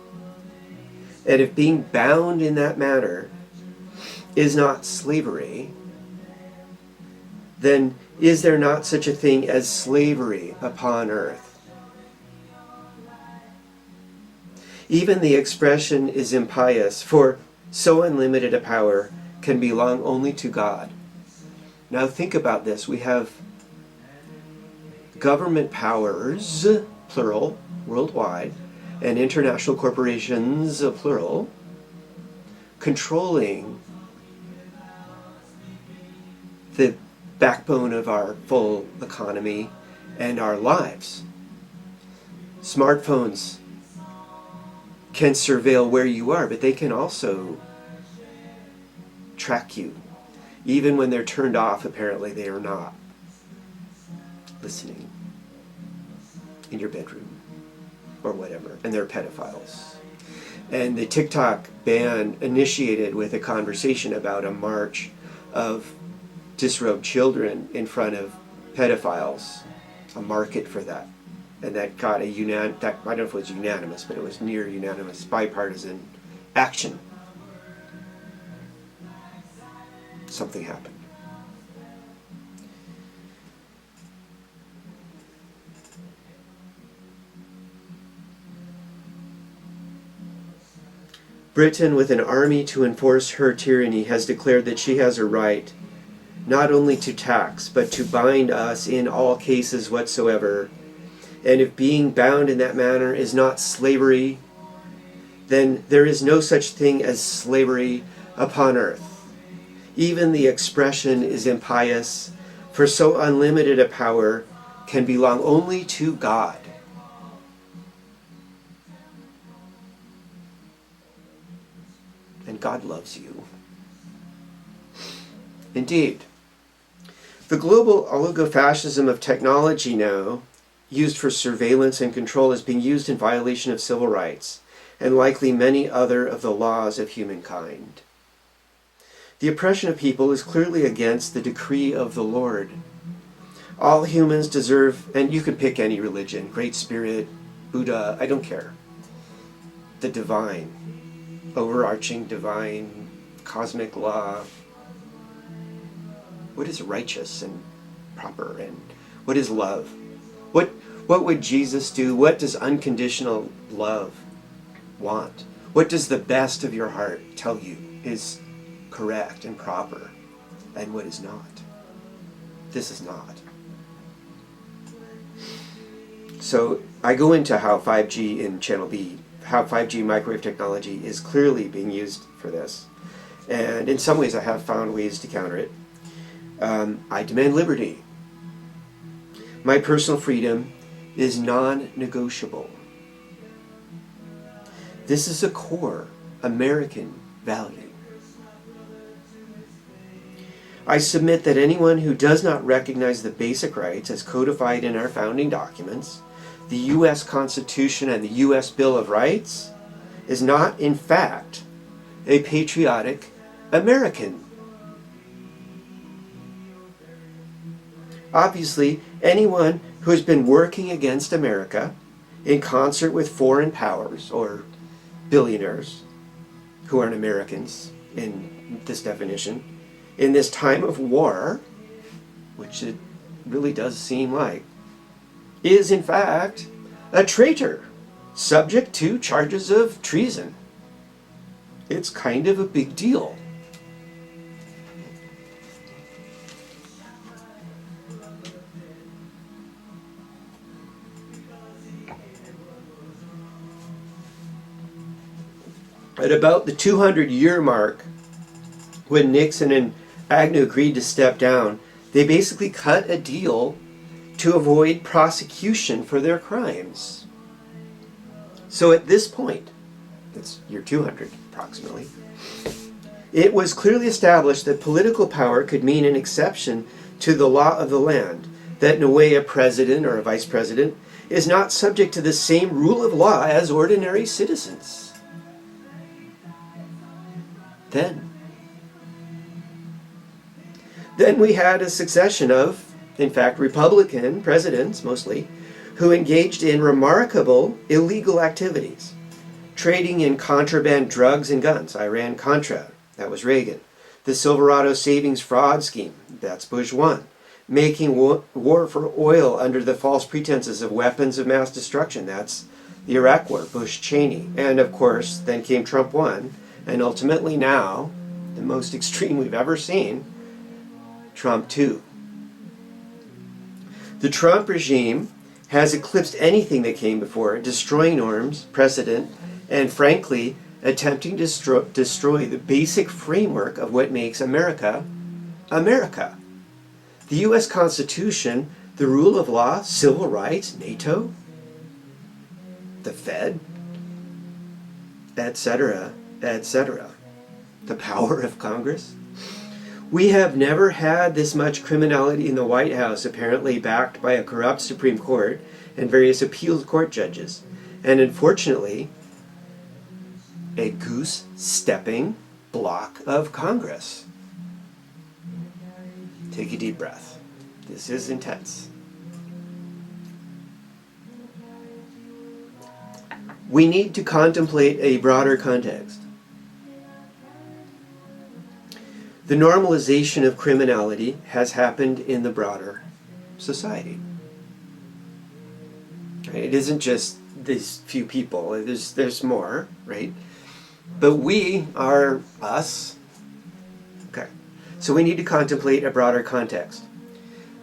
And if being bound in that manner is not slavery, then is there not such a thing as slavery upon earth? Even the expression is impious, for so unlimited a power can belong only to God. Now think about this. We have government powers, plural, worldwide, and international corporations, plural, controlling the backbone of our full economy and our lives. Smartphones can surveil where you are, but they can also track you. Even when they're turned off, apparently they are not listening in your bedroom or whatever, and they're pedophiles. And the TikTok ban initiated with a conversation about a march of disrobed children in front of pedophiles, a market for that. And that got I don't know if it was unanimous, but it was near unanimous, bipartisan action. Something happened. Britain, with an army to enforce her tyranny, has declared that she has a right not only to tax, but to bind us in all cases whatsoever. And if being bound in that manner is not slavery, then there is no such thing as slavery upon earth. Even the expression is impious, for so unlimited a power can belong only to God. And God loves you. Indeed, the global oligofascism of technology now, used for surveillance and control, is being used in violation of civil rights and likely many other of the laws of humankind. The oppression of people is clearly against the decree of the Lord. All humans deserve, and you can pick any religion, Great Spirit, Buddha, I don't care, the divine. overarching divine cosmic law. What is righteous and proper, and what is love? What would Jesus do? What does unconditional love want? What does the best of your heart tell you is correct and proper, and what is not? This is not. So I go into how 5G in Channel B, how 5G microwave technology is clearly being used for this. And in some ways I have found ways to counter it. I demand liberty. My personal freedom is non-negotiable. This is a core American value. I submit that anyone who does not recognize the basic rights as codified in our founding documents, the U.S. Constitution and the U.S. Bill of Rights, is not, in fact, a patriotic American. Obviously, anyone who has been working against America in concert with foreign powers or billionaires who aren't Americans in this definition, in this time of war, which it really does seem like, is in fact a traitor, subject to charges of treason. It's kind of a big deal. At about the 200-year mark, when Nixon and Agnew agreed to step down, they basically cut a deal to avoid prosecution for their crimes. So at this point, that's year 200 approximately, it was clearly established that political power could mean an exception to the law of the land, that in a way a president or a vice president is not subject to the same rule of law as ordinary citizens. Then we had a succession of, in fact, Republican presidents mostly, who engaged in remarkable illegal activities. Trading in contraband drugs and guns, Iran-Contra, that was Reagan. The Silverado Savings Fraud Scheme, that's Bush 1. Making war for oil under the false pretenses of weapons of mass destruction, that's the Iraq War, Bush Cheney. And of course, then came Trump 1, and ultimately now, the most extreme we've ever seen, Trump 2. The Trump regime has eclipsed anything that came before it, destroying norms, precedent, and frankly, attempting to destroy the basic framework of what makes America, America. The U.S. Constitution, the rule of law, civil rights, NATO, the Fed, etc., etc. The power of Congress. We have never had this much criminality in the White House, apparently backed by a corrupt Supreme Court and various appeals court judges. And unfortunately, a goose-stepping block of Congress. Take a deep breath. This is intense. We need to contemplate a broader context. The normalization of criminality has happened in the broader society. It isn't just these few people. There's more, right? But we are us. Okay. So we need to contemplate a broader context.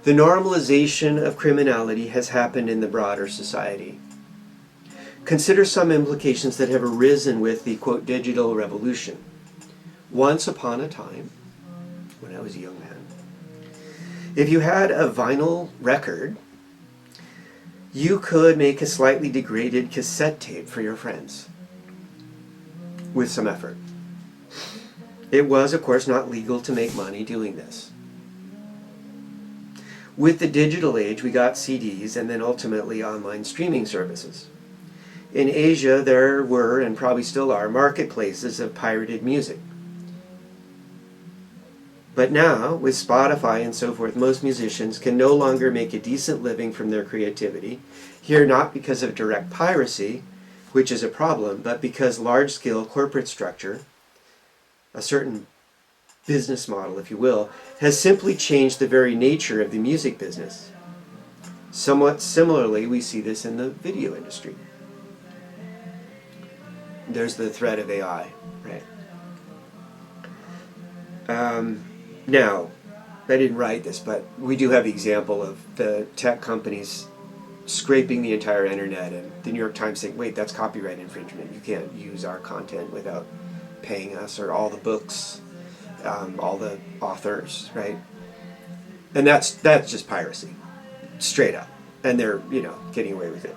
The normalization of criminality has happened in the broader society. Consider some implications that have arisen with the, quote, digital revolution. Once upon a time, when I was a young man, if you had a vinyl record, you could make a slightly degraded cassette tape for your friends with some effort. It was, of course, not legal to make money doing this. With the digital age, we got CDs and then ultimately online streaming services. In Asia, there were, and probably still are, marketplaces of pirated music. But now, with Spotify and so forth, most musicians can no longer make a decent living from their creativity, here not because of direct piracy, which is a problem, but because large-scale corporate structure, a certain business model, if you will, has simply changed the very nature of the music business. Somewhat similarly, we see this in the video industry. There's the threat of AI, right? Now, I didn't write this, but we do have the example of the tech companies scraping the entire internet, and the New York Times saying, wait, that's copyright infringement. You can't use our content without paying us, or all the books, all the authors, right? And that's just piracy, straight up. And they're, getting away with it.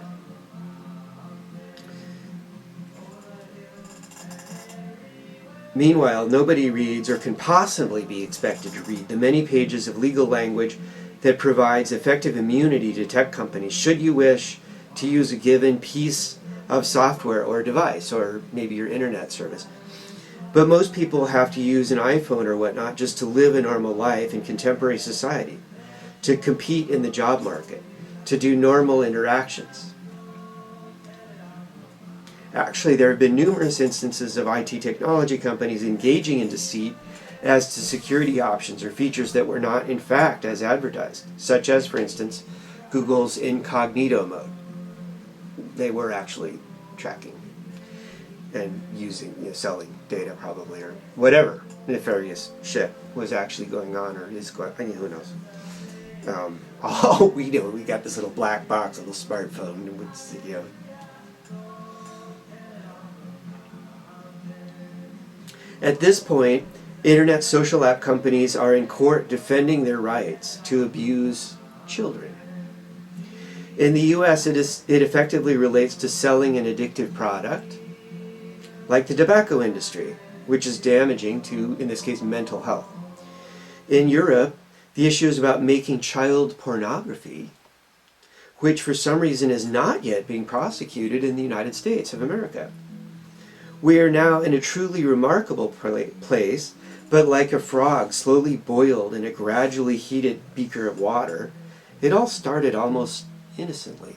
Meanwhile, nobody reads or can possibly be expected to read the many pages of legal language that provides effective immunity to tech companies should you wish to use a given piece of software or device, or maybe your internet service. But most people have to use an iPhone or whatnot just to live a normal life in contemporary society, to compete in the job market, to do normal interactions. Actually, there have been numerous instances of IT technology companies engaging in deceit as to security options or features that were not in fact as advertised, such as, for instance, Google's incognito mode. They were actually tracking and using, selling data probably, or whatever nefarious shit was actually going on, or is going on, who knows. All we know, we got this little black box, a little smartphone, and At this point, internet social app companies are in court defending their rights to abuse children. In the US, it effectively relates to selling an addictive product, like the tobacco industry, which is damaging to, in this case, mental health. In Europe, the issue is about making child pornography, which for some reason is not yet being prosecuted in the United States of America. We are now in a truly remarkable place, but like a frog slowly boiled in a gradually heated beaker of water, it all started almost innocently,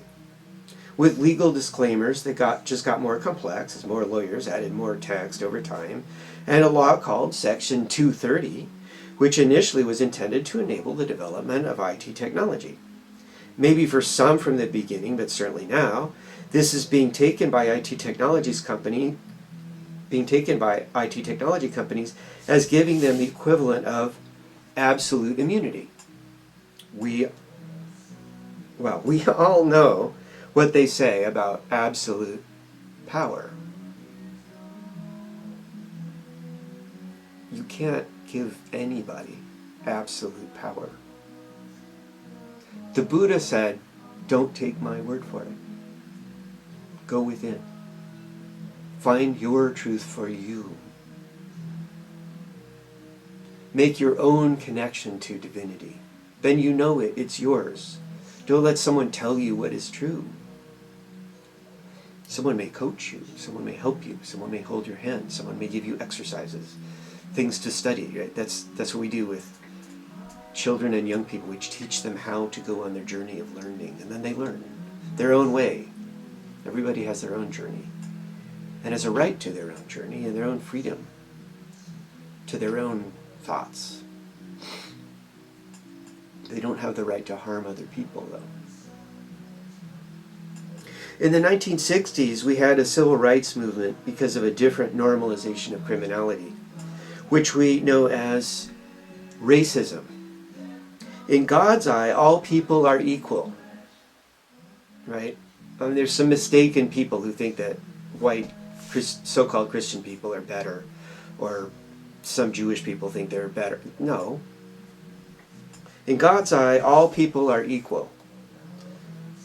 with legal disclaimers that just got more complex as more lawyers added more text over time, and a law called Section 230, which initially was intended to enable the development of IT technology. Maybe for some from the beginning, but certainly now, this is being taken by IT technology companies as giving them the equivalent of absolute immunity. We all know what they say about absolute power. You can't give anybody absolute power. The Buddha said, don't take my word for it. Go within. Find your truth for you. Make your own connection to divinity. Then you know it, it's yours. Don't let someone tell you what is true. Someone may coach you, someone may help you, someone may hold your hand, someone may give you exercises, things to study, right? That's what we do with children and young people. We teach them how to go on their journey of learning, and then they learn their own way. Everybody has their own journey, and has a right to their own journey and their own freedom, to their own thoughts. They don't have the right to harm other people, though. In the 1960s, we had a civil rights movement because of a different normalization of criminality, which we know as racism. In God's eye, all people are equal, right? There's some mistaken people who think that white so-called Christian people are better, or some Jewish people think they're better. No. In God's eye, all people are equal.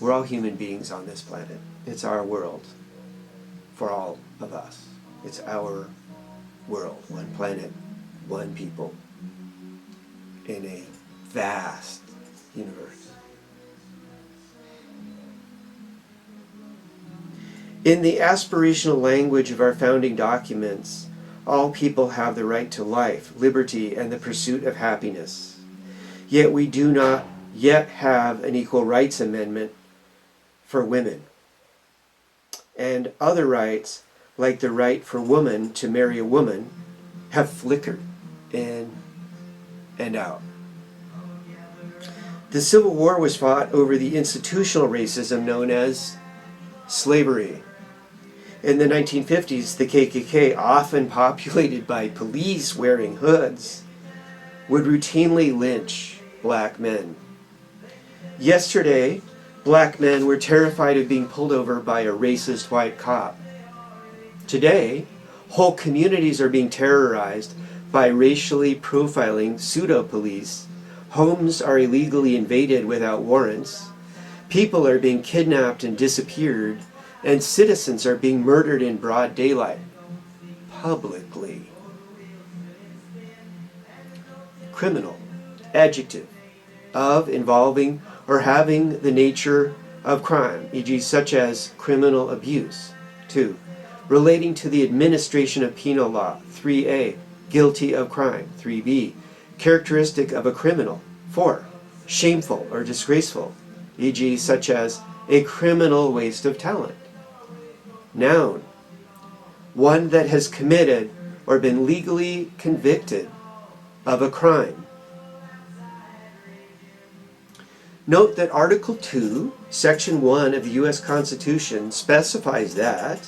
We're all human beings on this planet. It's our world for all of us. It's our world. One planet, one people, in a vast universe. In the aspirational language of our founding documents, all people have the right to life, liberty, and the pursuit of happiness. Yet we do not yet have an equal rights amendment for women. and other rights, like the right for woman to marry a woman, have flickered in and out. The Civil War was fought over the institutional racism known as slavery. In the 1950s, the KKK, often populated by police wearing hoods, would routinely lynch black men. Yesterday, black men were terrified of being pulled over by a racist white cop. Today, whole communities are being terrorized by racially profiling pseudo-police. Homes are illegally invaded without warrants. People are being kidnapped and disappeared, and citizens are being murdered in broad daylight, publicly. Criminal, adjective, of, involving, or having the nature of crime, e.g. such as criminal abuse. 2. Relating to the administration of penal law. 3a. Guilty of crime. 3b. Characteristic of a criminal. 4. Shameful or disgraceful, e.g. such as a criminal waste of talent. Noun. One that has committed or been legally convicted of a crime. Note that Article 2, Section 1 of the U.S. Constitution specifies that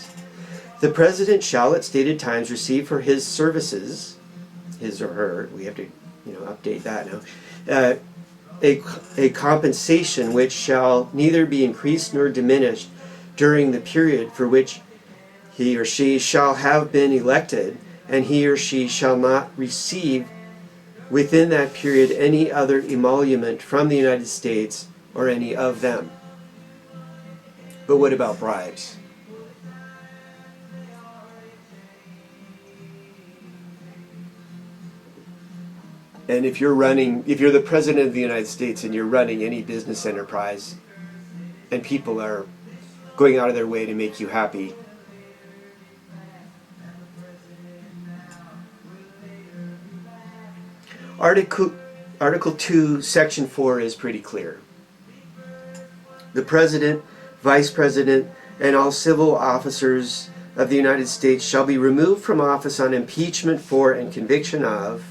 the President shall at stated times receive for his services, his or her, we have to update that now, a compensation which shall neither be increased nor diminished during the period for which he or she shall have been elected, and he or she shall not receive within that period any other emolument from the United States or any of them. But what about bribes? And if you're the President of the United States and you're running any business enterprise and people are going out of their way to make you happy, Article 2, Section 4 is pretty clear. The President, Vice President, and all civil officers of the United States shall be removed from office on impeachment for and conviction of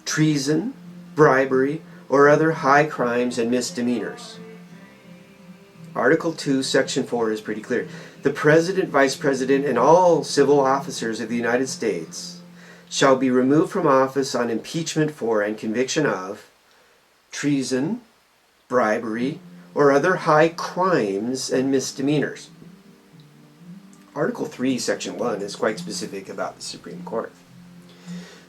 treason, bribery, or other high crimes and misdemeanors. Article 2, Section 4 is pretty clear. The President, Vice President, and all civil officers of the United States shall be removed from office on impeachment for and conviction of treason, bribery, or other high crimes and misdemeanors. Article 3, Section 1 is quite specific about the Supreme Court.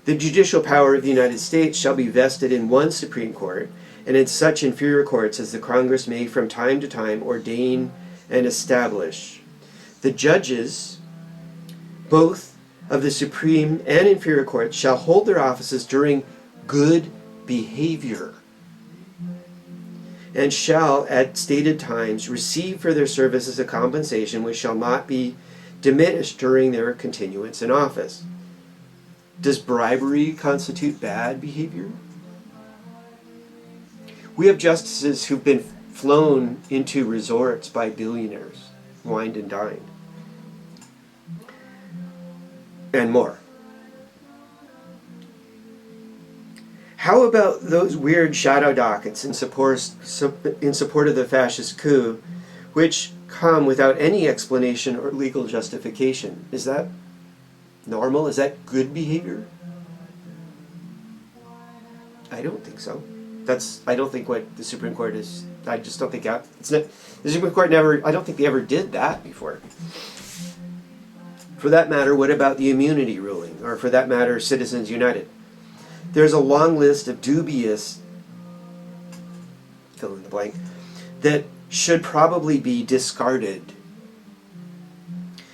The judicial power of the United States shall be vested in one Supreme Court, and in such inferior courts as the Congress may from time to time ordain and establish. The judges, both of the Supreme and inferior courts, shall hold their offices during good behavior, and shall at stated times receive for their services a compensation which shall not be diminished during their continuance in office. Does bribery constitute bad behavior? We have justices who've been flown into resorts by billionaires, wined and dined, and more. How about those weird shadow dockets in support of the fascist coup, which come without any explanation or legal justification? Is that normal? Is that good behavior? I don't think so. I don't think what the Supreme Court is. I just don't think the Supreme Court never. I don't think they ever did that before. For that matter, what about the immunity ruling? Or for that matter, Citizens United? There's a long list of dubious, fill in the blank, that should probably be discarded.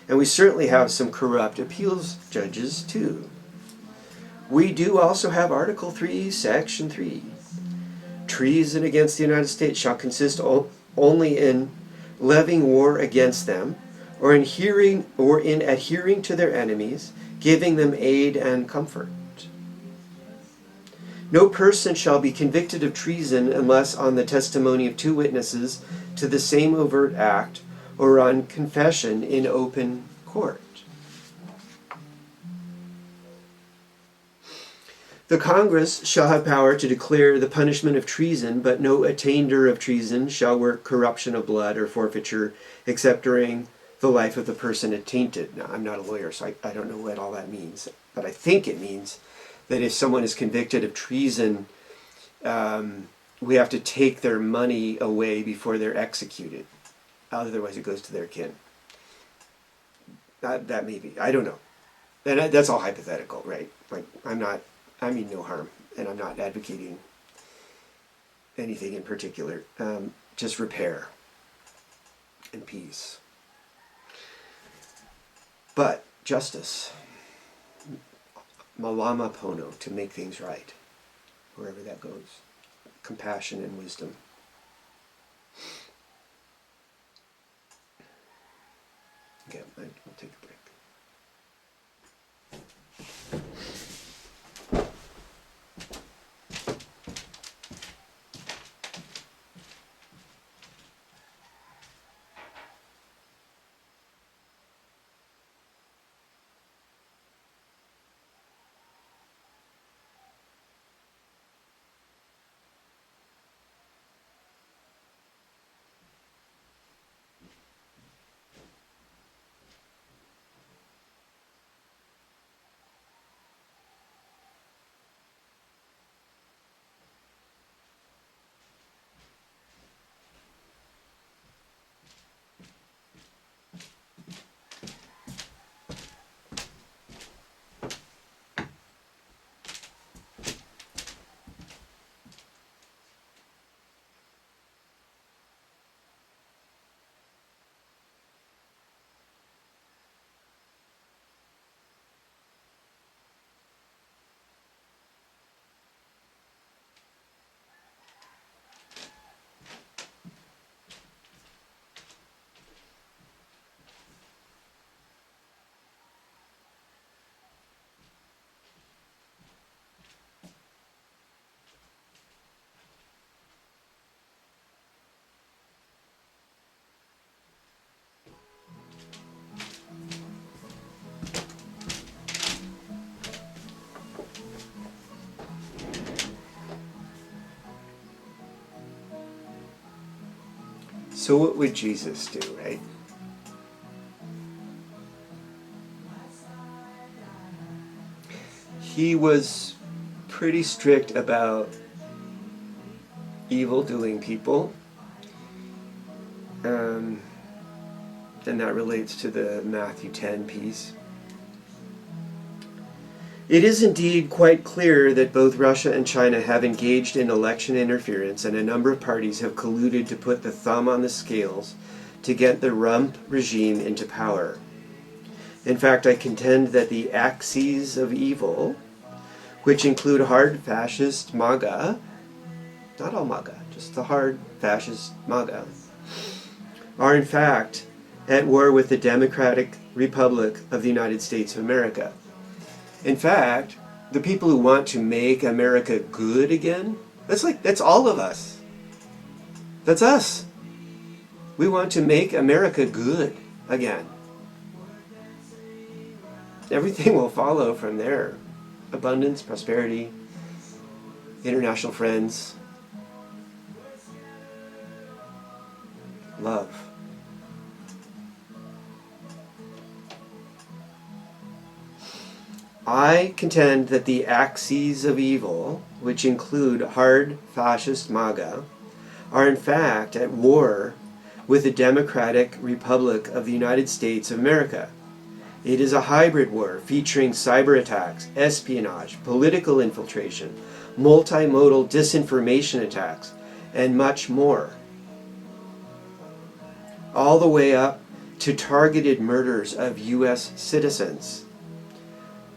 And we certainly have some corrupt appeals judges too. We do also have Article 3, Section 3. Treason against the United States shall consist only in levying war against them, or in adhering to their enemies, giving them aid and comfort. No person shall be convicted of treason unless on the testimony of two witnesses to the same overt act, or on confession in open court. The Congress shall have power to declare the punishment of treason, but no attainder of treason shall work corruption of blood or forfeiture, except during the life of the person attainted. Now, I'm not a lawyer, so I don't know what all that means, but I think it means that if someone is convicted of treason, we have to take their money away before they're executed. Otherwise, it goes to their kin. That may be. I don't know. And that's all hypothetical, right? Like, I mean no harm, and I'm not advocating anything in particular. Just repair and peace. But justice, malama pono, to make things right, wherever that goes. Compassion and wisdom. Okay, we'll take a break. So what would Jesus do, right? He was pretty strict about evil-doing people. And that relates to the Matthew 10 piece. It is indeed quite clear that both Russia and China have engaged in election interference, and a number of parties have colluded to put the thumb on the scales to get the rump regime into power. In fact, I contend that the axes of evil, which include hard fascist MAGA, not all MAGA, just the hard fascist MAGA, are in fact at war with the Democratic Republic of the United States of America. In fact, the people who want to make America good again, that's all of us. That's us. We want to make America good again. Everything will follow from there. Abundance, prosperity, international friends, love. I contend that the axes of evil, which include hard fascist MAGA, are in fact at war with the Democratic Republic of the United States of America. It is a hybrid war featuring cyber attacks, espionage, political infiltration, multimodal disinformation attacks, and much more. All the way up to targeted murders of U.S. citizens.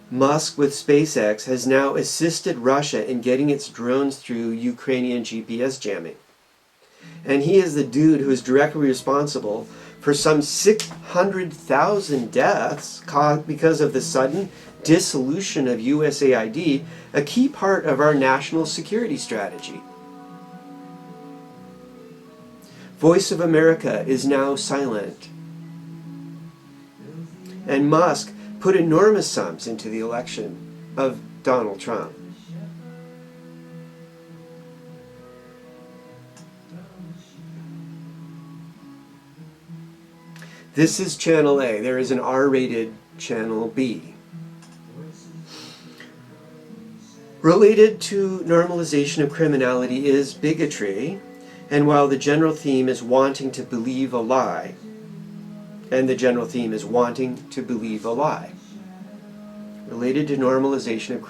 Musk with SpaceX has now assisted Russia in getting its drones through Ukrainian GPS jamming. And he is the dude who is directly responsible for some 600,000 deaths caused because of the sudden dissolution of USAID, a key part of our national security strategy. Voice of America is now silent. And Musk put enormous sums into the election of Donald Trump. This is Channel A. There is an R-rated Channel B. Related to normalization of criminality is bigotry, and while the general theme is wanting to believe a lie, related to normalization of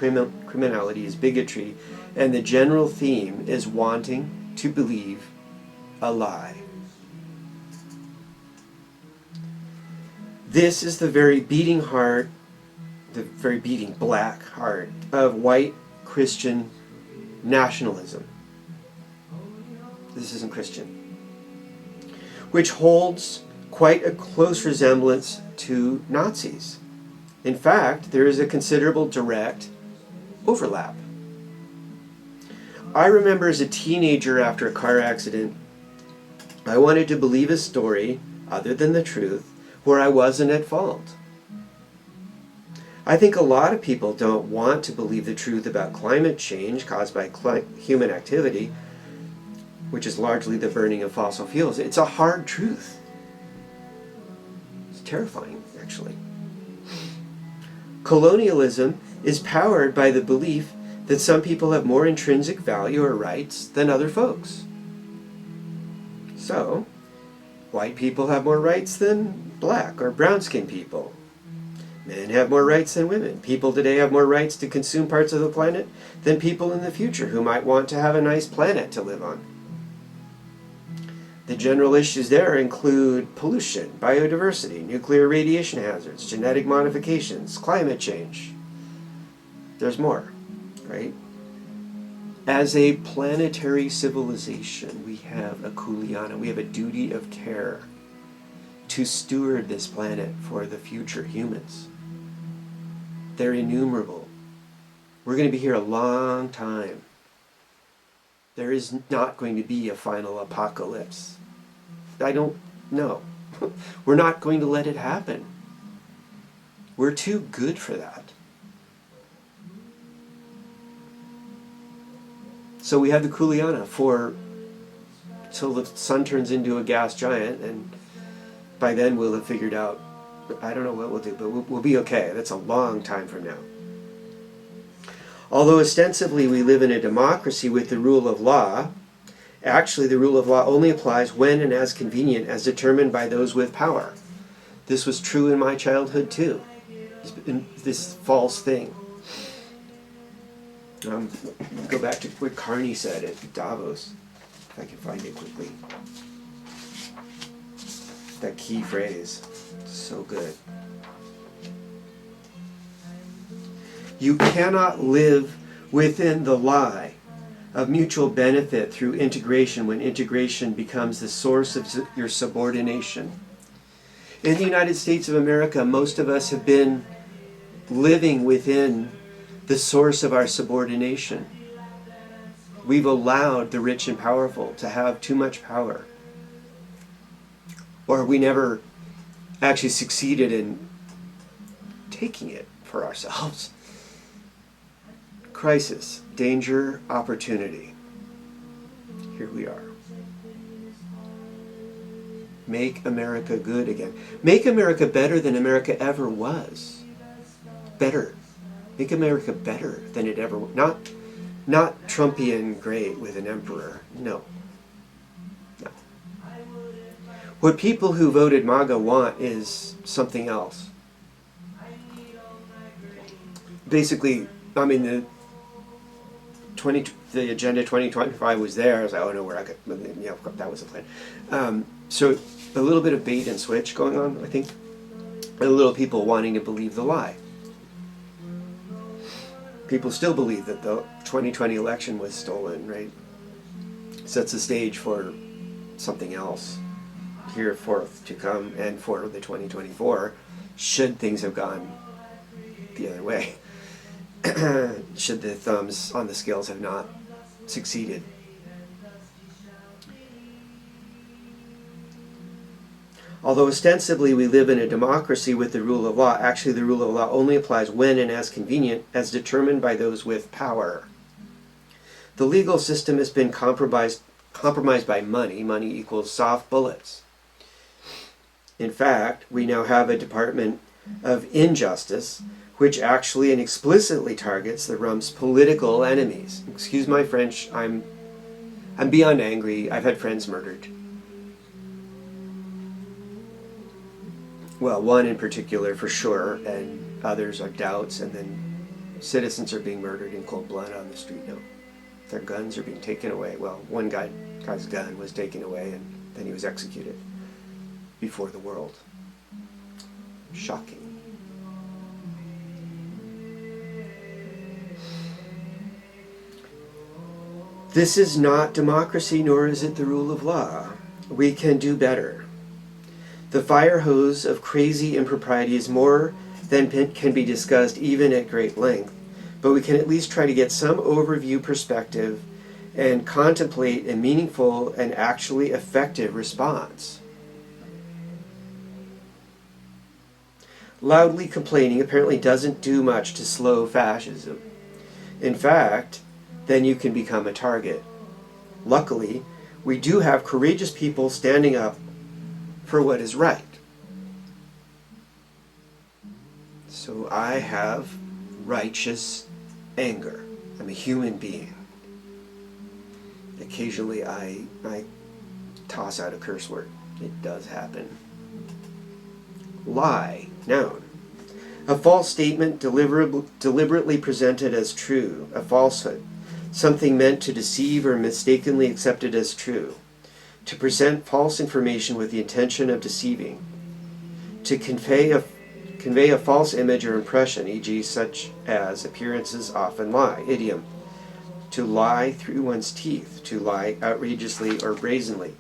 criminality is bigotry, and the general theme is wanting to believe a lie. This is the very beating heart, the very beating black heart of white Christian nationalism. This isn't Christian. Which holds quite a close resemblance to Nazis. In fact, there is a considerable direct overlap. I remember as a teenager after a car accident, I wanted to believe a story other than the truth where I wasn't at fault. I think a lot of people don't want to believe the truth about climate change caused by human activity, which is largely the burning of fossil fuels. It's a hard truth. It's terrifying, actually. Colonialism is powered by the belief that some people have more intrinsic value or rights than other folks. So, white people have more rights than black or brown-skinned people. Men have more rights than women. People today have more rights to consume parts of the planet than people in the future who might want to have a nice planet to live on. The general issues there include pollution, biodiversity, nuclear radiation hazards, genetic modifications, climate change. There's more, right? As a planetary civilization, we have a kuleana, we have a duty of care to steward this planet for the future humans. They're innumerable. We're going to be here a long time. There is not going to be a final apocalypse. I don't know. We're not going to let it happen. We're too good for that. So we have the kuleana till the sun turns into a gas giant, and by then we'll have figured out, I don't know what we'll do, but we'll be okay. That's a long time from now. Although ostensibly we live in a democracy with the rule of law, actually the rule of law only applies when and as convenient as determined by those with power. This was true in my childhood too. This false thing. Go back to what Carney said at Davos, if I can find it quickly. That key phrase, so good. You cannot live within the lie of mutual benefit through integration when integration becomes the source of your subordination. In the United States of America, most of us have been living within the source of our subordination. We've allowed the rich and powerful to have too much power. Or we never actually succeeded in taking it for ourselves. Crisis, danger, opportunity. Here we are. Make America good again. Make America better than America ever was. Better. Make America better than it ever was. Not Trumpian great with an emperor. No. No. What people who voted MAGA want is something else. Basically, I mean, the Agenda 2025 was there. I was like, oh no, that was the plan. So a little bit of bait and switch going on, I think. And a little people wanting to believe the lie. People still believe that the 2020 election was stolen, right? Sets the stage for something else here forth to come, and for the 2024, should things have gone the other way. Should the thumbs on the scales have not succeeded. Although ostensibly we live in a democracy with the rule of law, actually the rule of law only applies when and as convenient as determined by those with power. The legal system has been compromised by money. Money equals soft bullets. In fact, we now have a Department of Injustice which actually and explicitly targets the rump's political enemies. Excuse my French, I'm beyond angry. I've had friends murdered. Well, one in particular for sure, and others are doubts, and then citizens are being murdered in cold blood on the street now. Their guns are being taken away. Well, one guy's gun was taken away, and then he was executed before the world. Shocking. This is not democracy, nor is it the rule of law. We can do better. The fire hose of crazy impropriety is more than can be discussed even at great length, but we can at least try to get some overview perspective and contemplate a meaningful and actually effective response. Loudly complaining apparently doesn't do much to slow fascism. In fact, then you can become a target. Luckily, we do have courageous people standing up for what is right. So I have righteous anger. I'm a human being. Occasionally I toss out a curse word. It does happen. Lie, noun. A false statement deliberately presented as true, a falsehood. Something meant to deceive or mistakenly accepted as true. To present false information with the intention of deceiving. To convey a false image or impression, e.g. such as appearances often lie. Idiom. To lie through one's teeth. To lie outrageously or brazenly.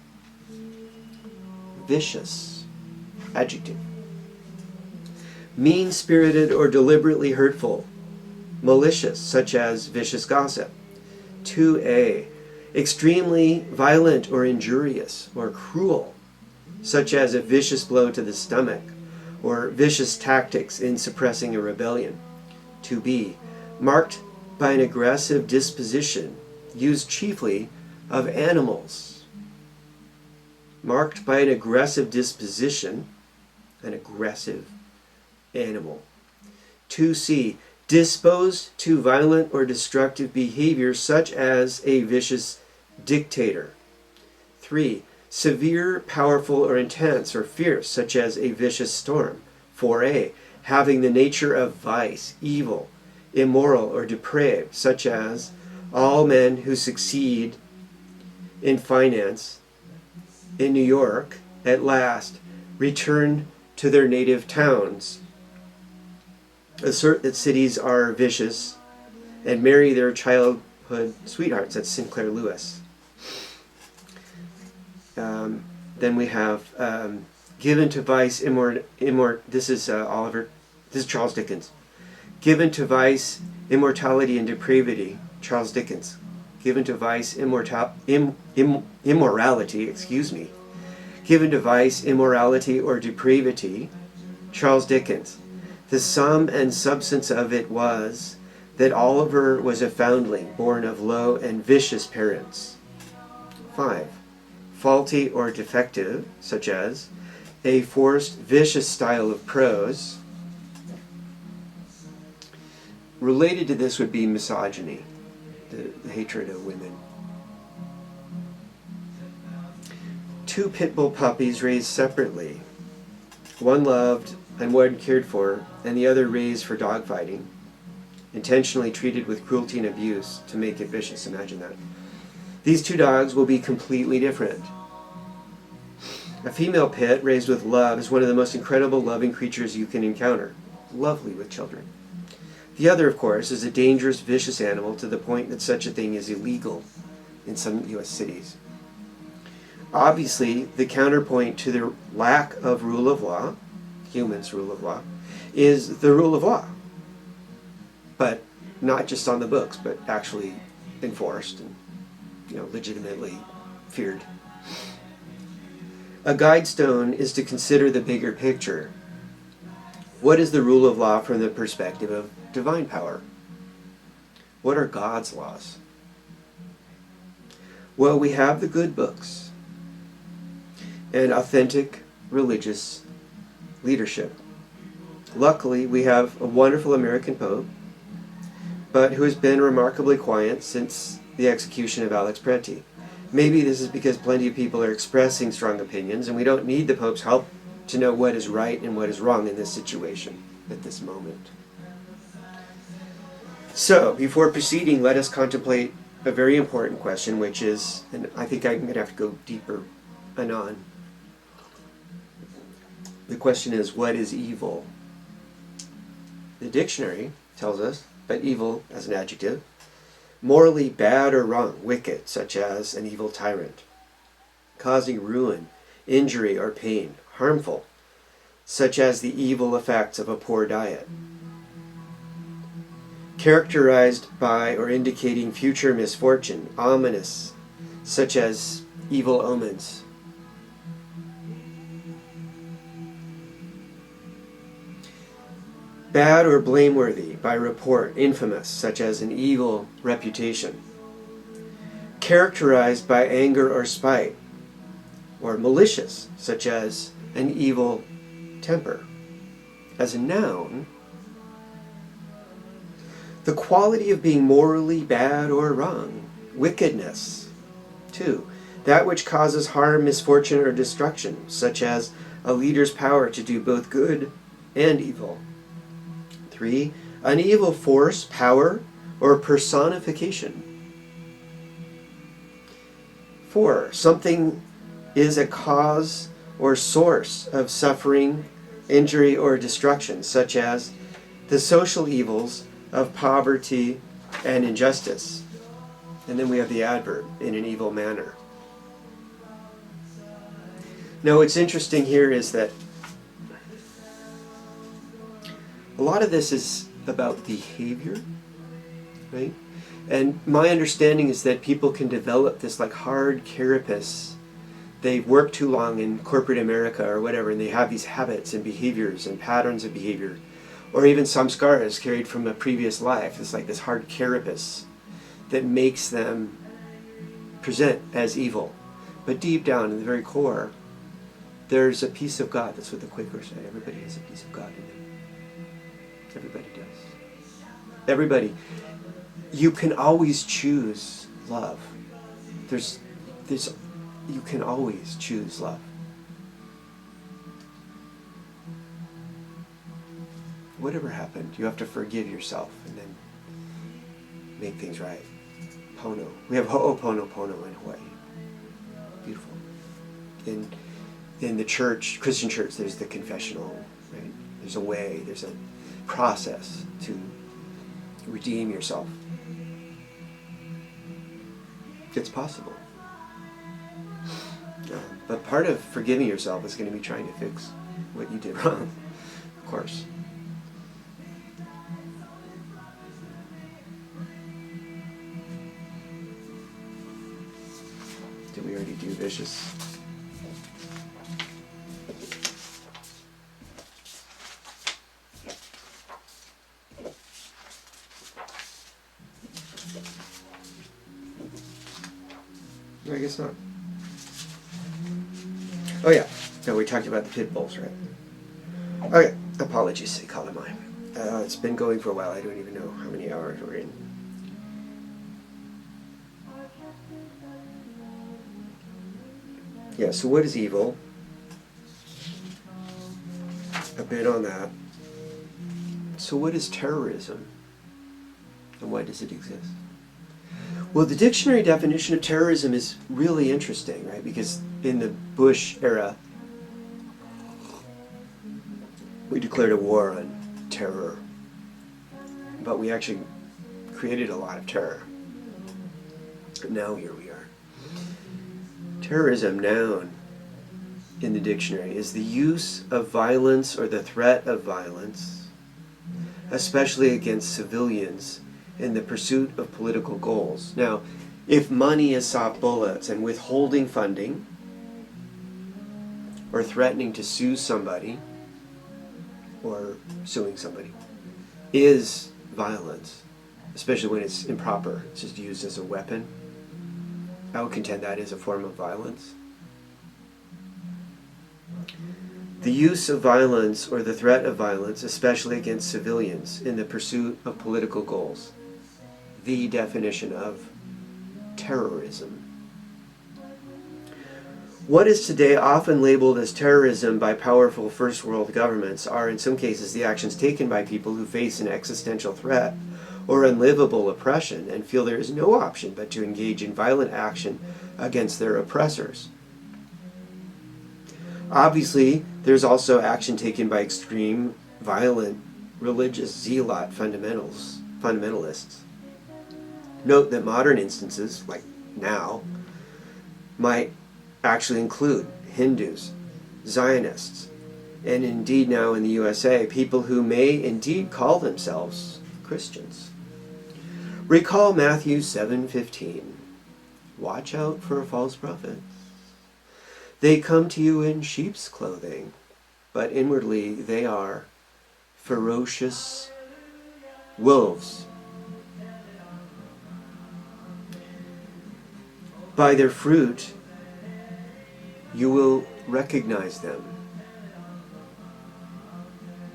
Vicious. Adjective. Mean-spirited or deliberately hurtful. Malicious, such as vicious gossip. 2a. Extremely violent or injurious or cruel, such as a vicious blow to the stomach or vicious tactics in suppressing a rebellion. 2b. Marked by an aggressive disposition, used chiefly of animals. Marked by an aggressive disposition, an aggressive animal. 2c. Disposed to violent or destructive behavior, such as a vicious dictator. 3. Severe, powerful, or intense, or fierce, such as a vicious storm. 4a. Having the nature of vice, evil, immoral, or depraved, such as all men who succeed in finance in New York at last return to their native towns, assert that cities are vicious, and marry their childhood sweethearts. That's Sinclair Lewis. Then we have given to vice this is Charles Dickens. Given to vice, immortality, and depravity. Charles Dickens. Given to vice, immorality, Given to vice, immorality, or depravity. Charles Dickens. The sum and substance of it was that Oliver was a foundling, born of low and vicious parents. 5. Faulty or defective, such as a forced, vicious style of prose. Related to this would be misogyny, the hatred of women. 2 pit bull puppies raised separately. One loved and one cared for, and the other raised for dogfighting, intentionally treated with cruelty and abuse to make it vicious. Imagine that. These 2 dogs will be completely different. A female pit raised with love is one of the most incredible loving creatures you can encounter. Lovely with children. The other, of course, is a dangerous, vicious animal to the point that such a thing is illegal in some U.S. cities. Obviously, the counterpoint to the lack of rule of law, humans' rule of law, is the rule of law. But not just on the books, but actually enforced and legitimately feared. A guidestone is to consider the bigger picture. What is the rule of law from the perspective of divine power? What are God's laws? Well, we have the good books and authentic religious leadership. Luckily, we have a wonderful American Pope, but who has been remarkably quiet since the execution of Alex Preti. Maybe this is because plenty of people are expressing strong opinions, and we don't need the Pope's help to know what is right and what is wrong in this situation at this moment. So, before proceeding, let us contemplate a very important question, which is, and I think I'm going to have to go deeper anon. The question is, what is evil? The dictionary tells us, but evil as an adjective, morally bad or wrong, wicked, such as an evil tyrant, causing ruin, injury, or pain, harmful, such as the evil effects of a poor diet, characterized by or indicating future misfortune, ominous, such as evil omens. Bad or blameworthy by report, infamous, such as an evil reputation. Characterized by anger or spite, or malicious, such as an evil temper. As a noun, the quality of being morally bad or wrong, wickedness. 2. That which causes harm, misfortune, or destruction, such as a leader's power to do both good and evil. 3. An evil force, power, or personification. 4. Something is a cause or source of suffering, injury, or destruction, such as the social evils of poverty and injustice. And then we have the adverb, in an evil manner. Now what's interesting here is that a lot of this is about behavior, right? And my understanding is that people can develop this like hard carapace. They've worked too long in corporate America or whatever, and they have these habits and behaviors and patterns of behavior, or even samskaras carried from a previous life. It's like this hard carapace that makes them present as evil. But deep down in the very core, there's a piece of God. That's what the Quakers say. Everybody has a piece of God in them. Everybody does. Everybody. You can always choose love. You can always choose love. Whatever happened, you have to forgive yourself and then make things right. Pono. We have Ho'oponopono in Hawaii. Beautiful. In the church, Christian church, there's the confessional, right? There's a way, there's a process to redeem yourself. It's possible. But part of forgiving yourself is going to be trying to fix what you did wrong, of course. Did we already do vicious? I guess not. Oh yeah, no, we talked about the pit bulls, right? Okay, apologies, Kalamai. It's been going for a while. I don't even know how many hours we're in. Yeah, so what is evil? A bit on that. So what is terrorism? And why does it exist? Well, the dictionary definition of terrorism is really interesting, right? Because in the Bush era, we declared a war on terror. But we actually created a lot of terror. But now here we are. Terrorism, noun, in the dictionary, is the use of violence or the threat of violence, especially against civilians, in the pursuit of political goals. Now, if money is soft bullets and withholding funding or threatening to sue somebody or suing somebody is violence, especially when it's improper. It's just used as a weapon. I would contend that is a form of violence. The use of violence or the threat of violence, especially against civilians in the pursuit of political goals, the definition of terrorism. What is today often labeled as terrorism by powerful first world governments are in some cases the actions taken by people who face an existential threat or unlivable oppression and feel there is no option but to engage in violent action against their oppressors. Obviously, there's also action taken by extreme, violent, religious zealot fundamentalists. Note that modern instances, like now, might actually include Hindus, Zionists, and indeed now in the USA, people who may indeed call themselves Christians. Recall Matthew 7:15. Watch out for false prophets. They come to you in sheep's clothing, but inwardly they are ferocious wolves. By their fruit you will recognize them.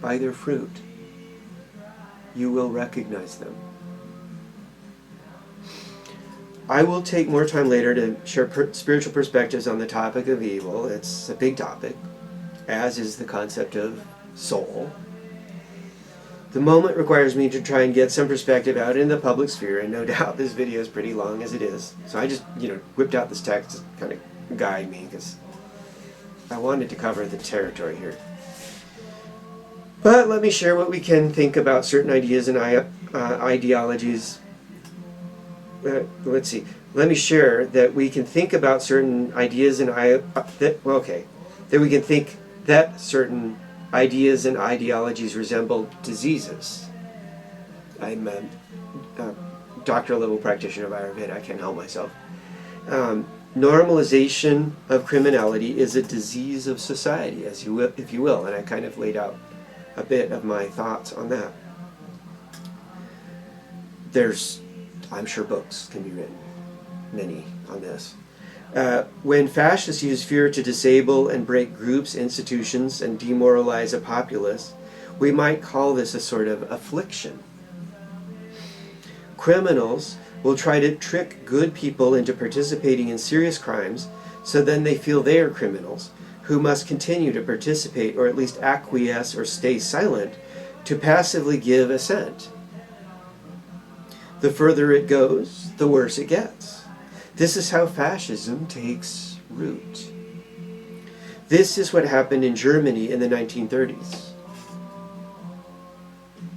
By their fruit you will recognize them. I will take more time later to share spiritual perspectives on the topic of evil. It's a big topic, as is the concept of soul. The moment requires me to try and get some perspective out in the public sphere, and no doubt this video is pretty long as it is. So I just, whipped out this text to kind of guide me, because I wanted to cover the territory here. But let me share what we can think about certain ideas and ideologies. Let's see. Let me share that we can think about certain ideas and that we can think that certain ideas and ideologies resemble diseases. I'm a doctoral level practitioner of Ayurveda. I can't help myself. Normalization of criminality is a disease of society, if you will, and I kind of laid out a bit of my thoughts on that. I'm sure books can be written, many on this. When fascists use fear to disable and break groups, institutions, and demoralize a populace, we might call this a sort of affliction. Criminals will try to trick good people into participating in serious crimes, so then they feel they are criminals, who must continue to participate or at least acquiesce or stay silent to passively give assent. The further it goes, the worse it gets. This is how fascism takes root. This is what happened in Germany in the 1930s.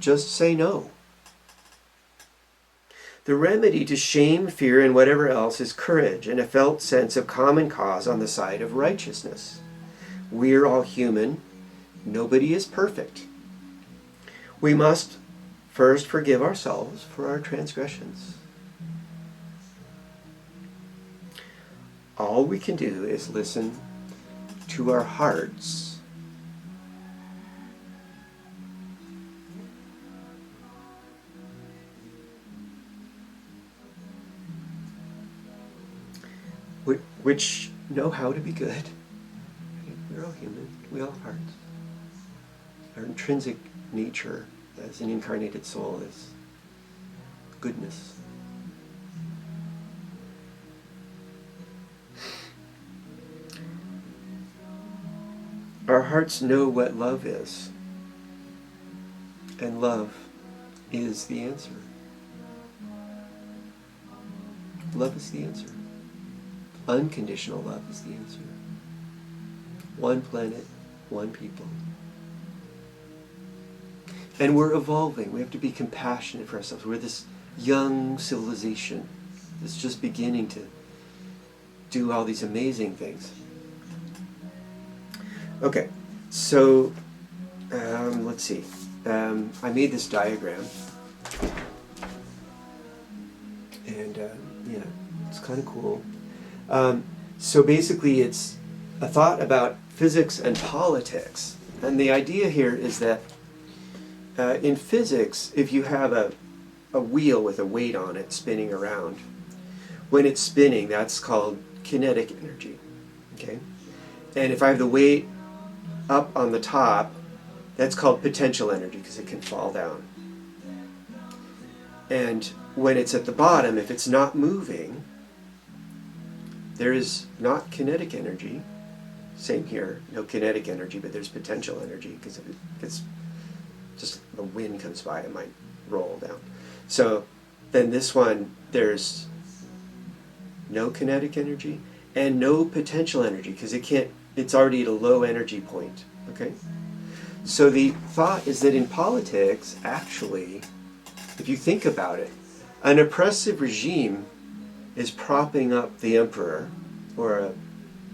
Just say no. The remedy to shame, fear, and whatever else is courage and a felt sense of common cause on the side of righteousness. We're all human. Nobody is perfect. We must first forgive ourselves for our transgressions. All we can do is listen to our hearts. Which know how to be good. We're all human. We all have hearts. Our intrinsic nature as an incarnated soul is goodness. Our hearts know what love is, and love is the answer. Love is the answer. Unconditional love is the answer. One planet, one people. And we're evolving. We have to be compassionate for ourselves. We're this young civilization that's just beginning to do all these amazing things. Okay, so let's see. I made this diagram. And it's kind of cool. So basically it's a thought about physics and politics. And the idea here is that in physics, if you have a wheel with a weight on it spinning around, when it's spinning, that's called kinetic energy. Okay? And if I have the weight up on the top, that's called potential energy because it can fall down. And when it's at the bottom, if it's not moving, there is not kinetic energy. Same here, no kinetic energy, but there's potential energy because if it's just the wind comes by, it might roll down. So then this one, there's no kinetic energy and no potential energy because it's already at a low energy point. Okay? So the thought is that in politics, actually, if you think about it, an oppressive regime is propping up the emperor or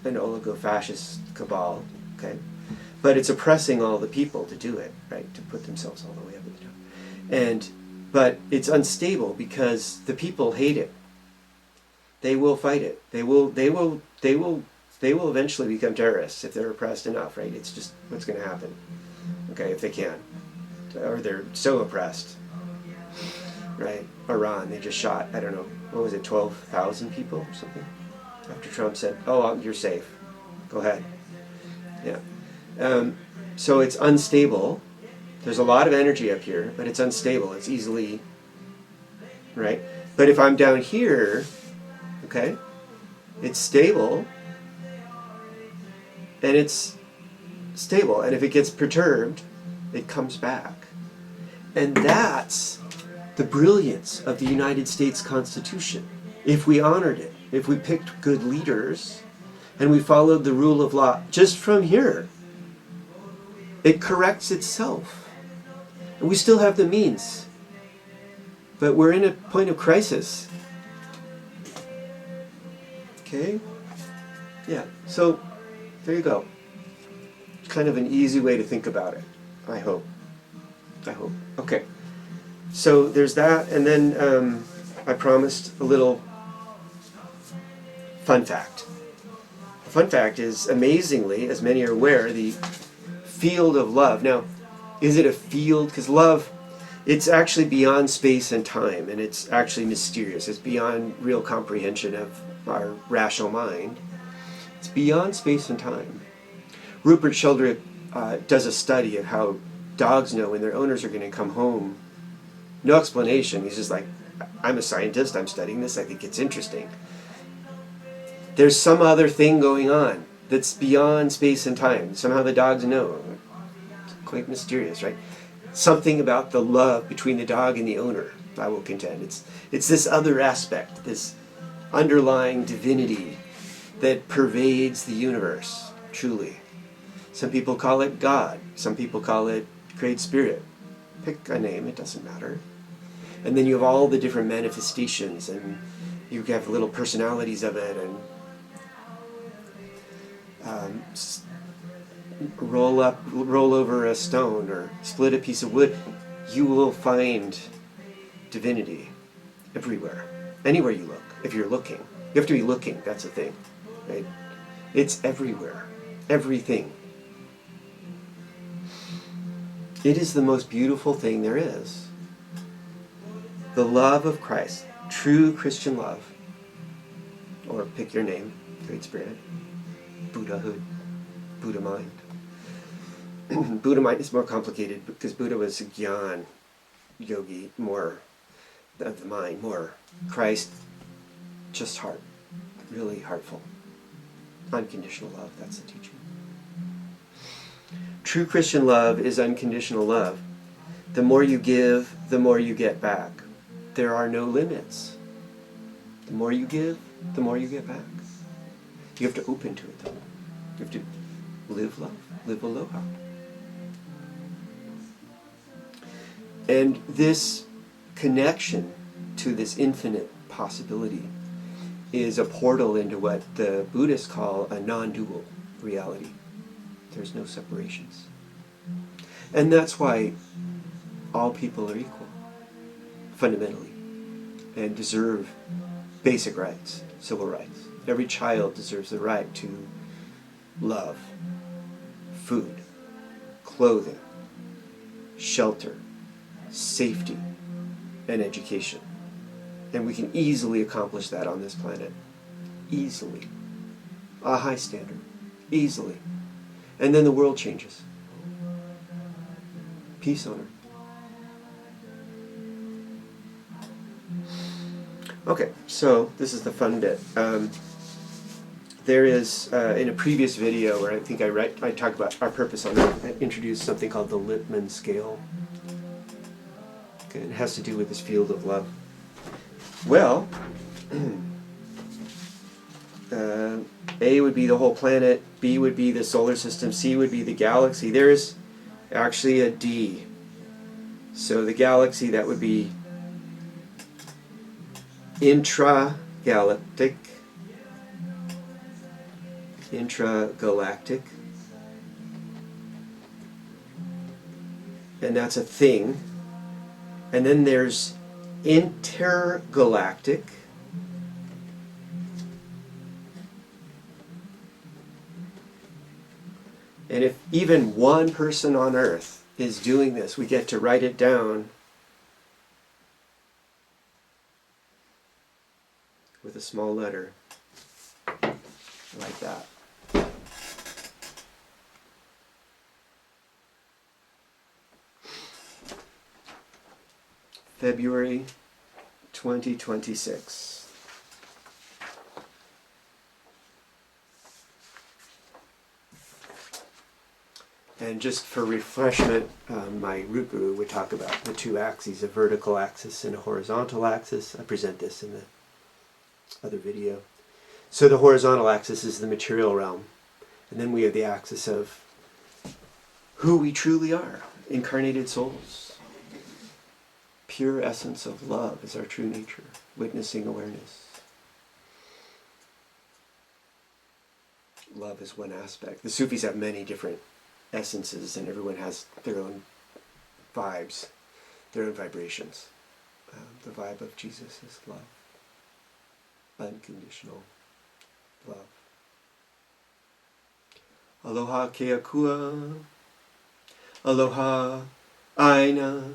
an oligo-fascist cabal, okay? But it's oppressing all the people to do it, right? To put themselves all the way up at the top. But it's unstable because the people hate it. They will fight it. They will eventually become terrorists if they're oppressed enough, right? It's just what's going to happen, okay, if they can. Or they're so oppressed, right? Iran, they just shot, I don't know, what was it, 12,000 people or something? After Trump said, oh, you're safe. Go ahead. Yeah. So it's unstable. There's a lot of energy up here, but it's unstable. It's easily, right? But if I'm down here, okay, it's stable, and it's stable. And if it gets perturbed, it comes back. And that's the brilliance of the United States Constitution. If we honored it, if we picked good leaders, and we followed the rule of law just from here, it corrects itself. And we still have the means. But we're in a point of crisis. Okay? Yeah, so there you go. Kind of an easy way to think about it, I hope. Okay. So there's that, and then I promised a little fun fact. The fun fact is, amazingly, as many are aware, the field of love. Now, is it a field? Because love, it's actually beyond space and time, and it's actually mysterious. It's beyond real comprehension of our rational mind. It's beyond space and time. Rupert Sheldrake does a study of how dogs know when their owners are going to come home. No explanation. He's just like, I'm a scientist, I'm studying this, I think it's interesting. There's some other thing going on that's beyond space and time. Somehow the dogs know. It's quite mysterious, right? Something about the love between the dog and the owner, I will contend. It's this other aspect, this underlying divinity that pervades the universe, truly. Some people call it God. Some people call it Great Spirit. Pick a name, it doesn't matter. And then you have all the different manifestations, and you have little personalities of it, and roll over a stone or split a piece of wood. You will find divinity everywhere, anywhere you look. If you're looking, you have to be looking. That's the thing, right? It's everywhere, everything. It is the most beautiful thing there is. The love of Christ, true Christian love, or pick your name, Great Spirit, Buddhahood, Buddha mind. Buddha mind is more complicated because Buddha was a Gyan yogi, more of the mind, more Christ, just heart, really heartful. Unconditional love, that's the teaching. True Christian love is unconditional love. The more you give, the more you get back. There are no limits. The more you give, the more you get back. You have to open to it, though. You have to live love, live aloha. And this connection to this infinite possibility is a portal into what the Buddhists call a non-dual reality. There's no separations. And that's why all people are equal, fundamentally, and deserve basic rights, civil rights. Every child deserves the right to love, food, clothing, shelter, safety, and education. And we can easily accomplish that on this planet. Easily. A high standard. Easily. And then the world changes. Peace on earth. Okay, so this is the fun bit. There is, in a previous video where I think I talked about our purpose on Earth, I introduced something called the Lipman scale. Okay, it has to do with this field of love. Well, A would be the whole planet, B would be the solar system, C would be the galaxy. There's actually a D. So the galaxy, that would be intragalactic, and that's a thing. And then there's intergalactic, and if even one person on Earth is doing this, we get to write it down with a small letter like that. February 2026. And just for refreshment, my root guru would talk about the two axes, a vertical axis and a horizontal axis. I present this in the other video. So the horizontal axis is the material realm. And then we have the axis of who we truly are, incarnated souls. Pure essence of love is our true nature, witnessing awareness. Love is one aspect. The Sufis have many different essences, and everyone has their own vibes, their own vibrations. The vibe of Jesus is love, unconditional love. Aloha Ke Akua, Aloha Aina,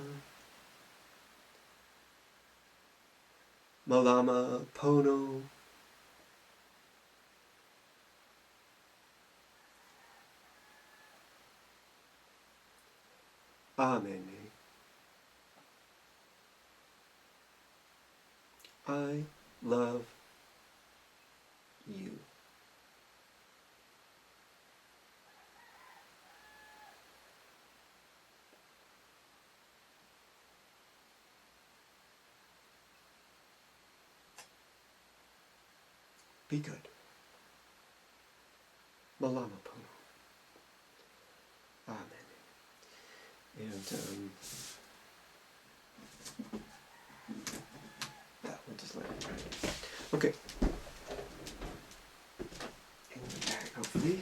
Malama Pono, Amen. I love you. Be good. Malama Pono. Amen. And that one just let me try it. Okay. In the bag, hopefully.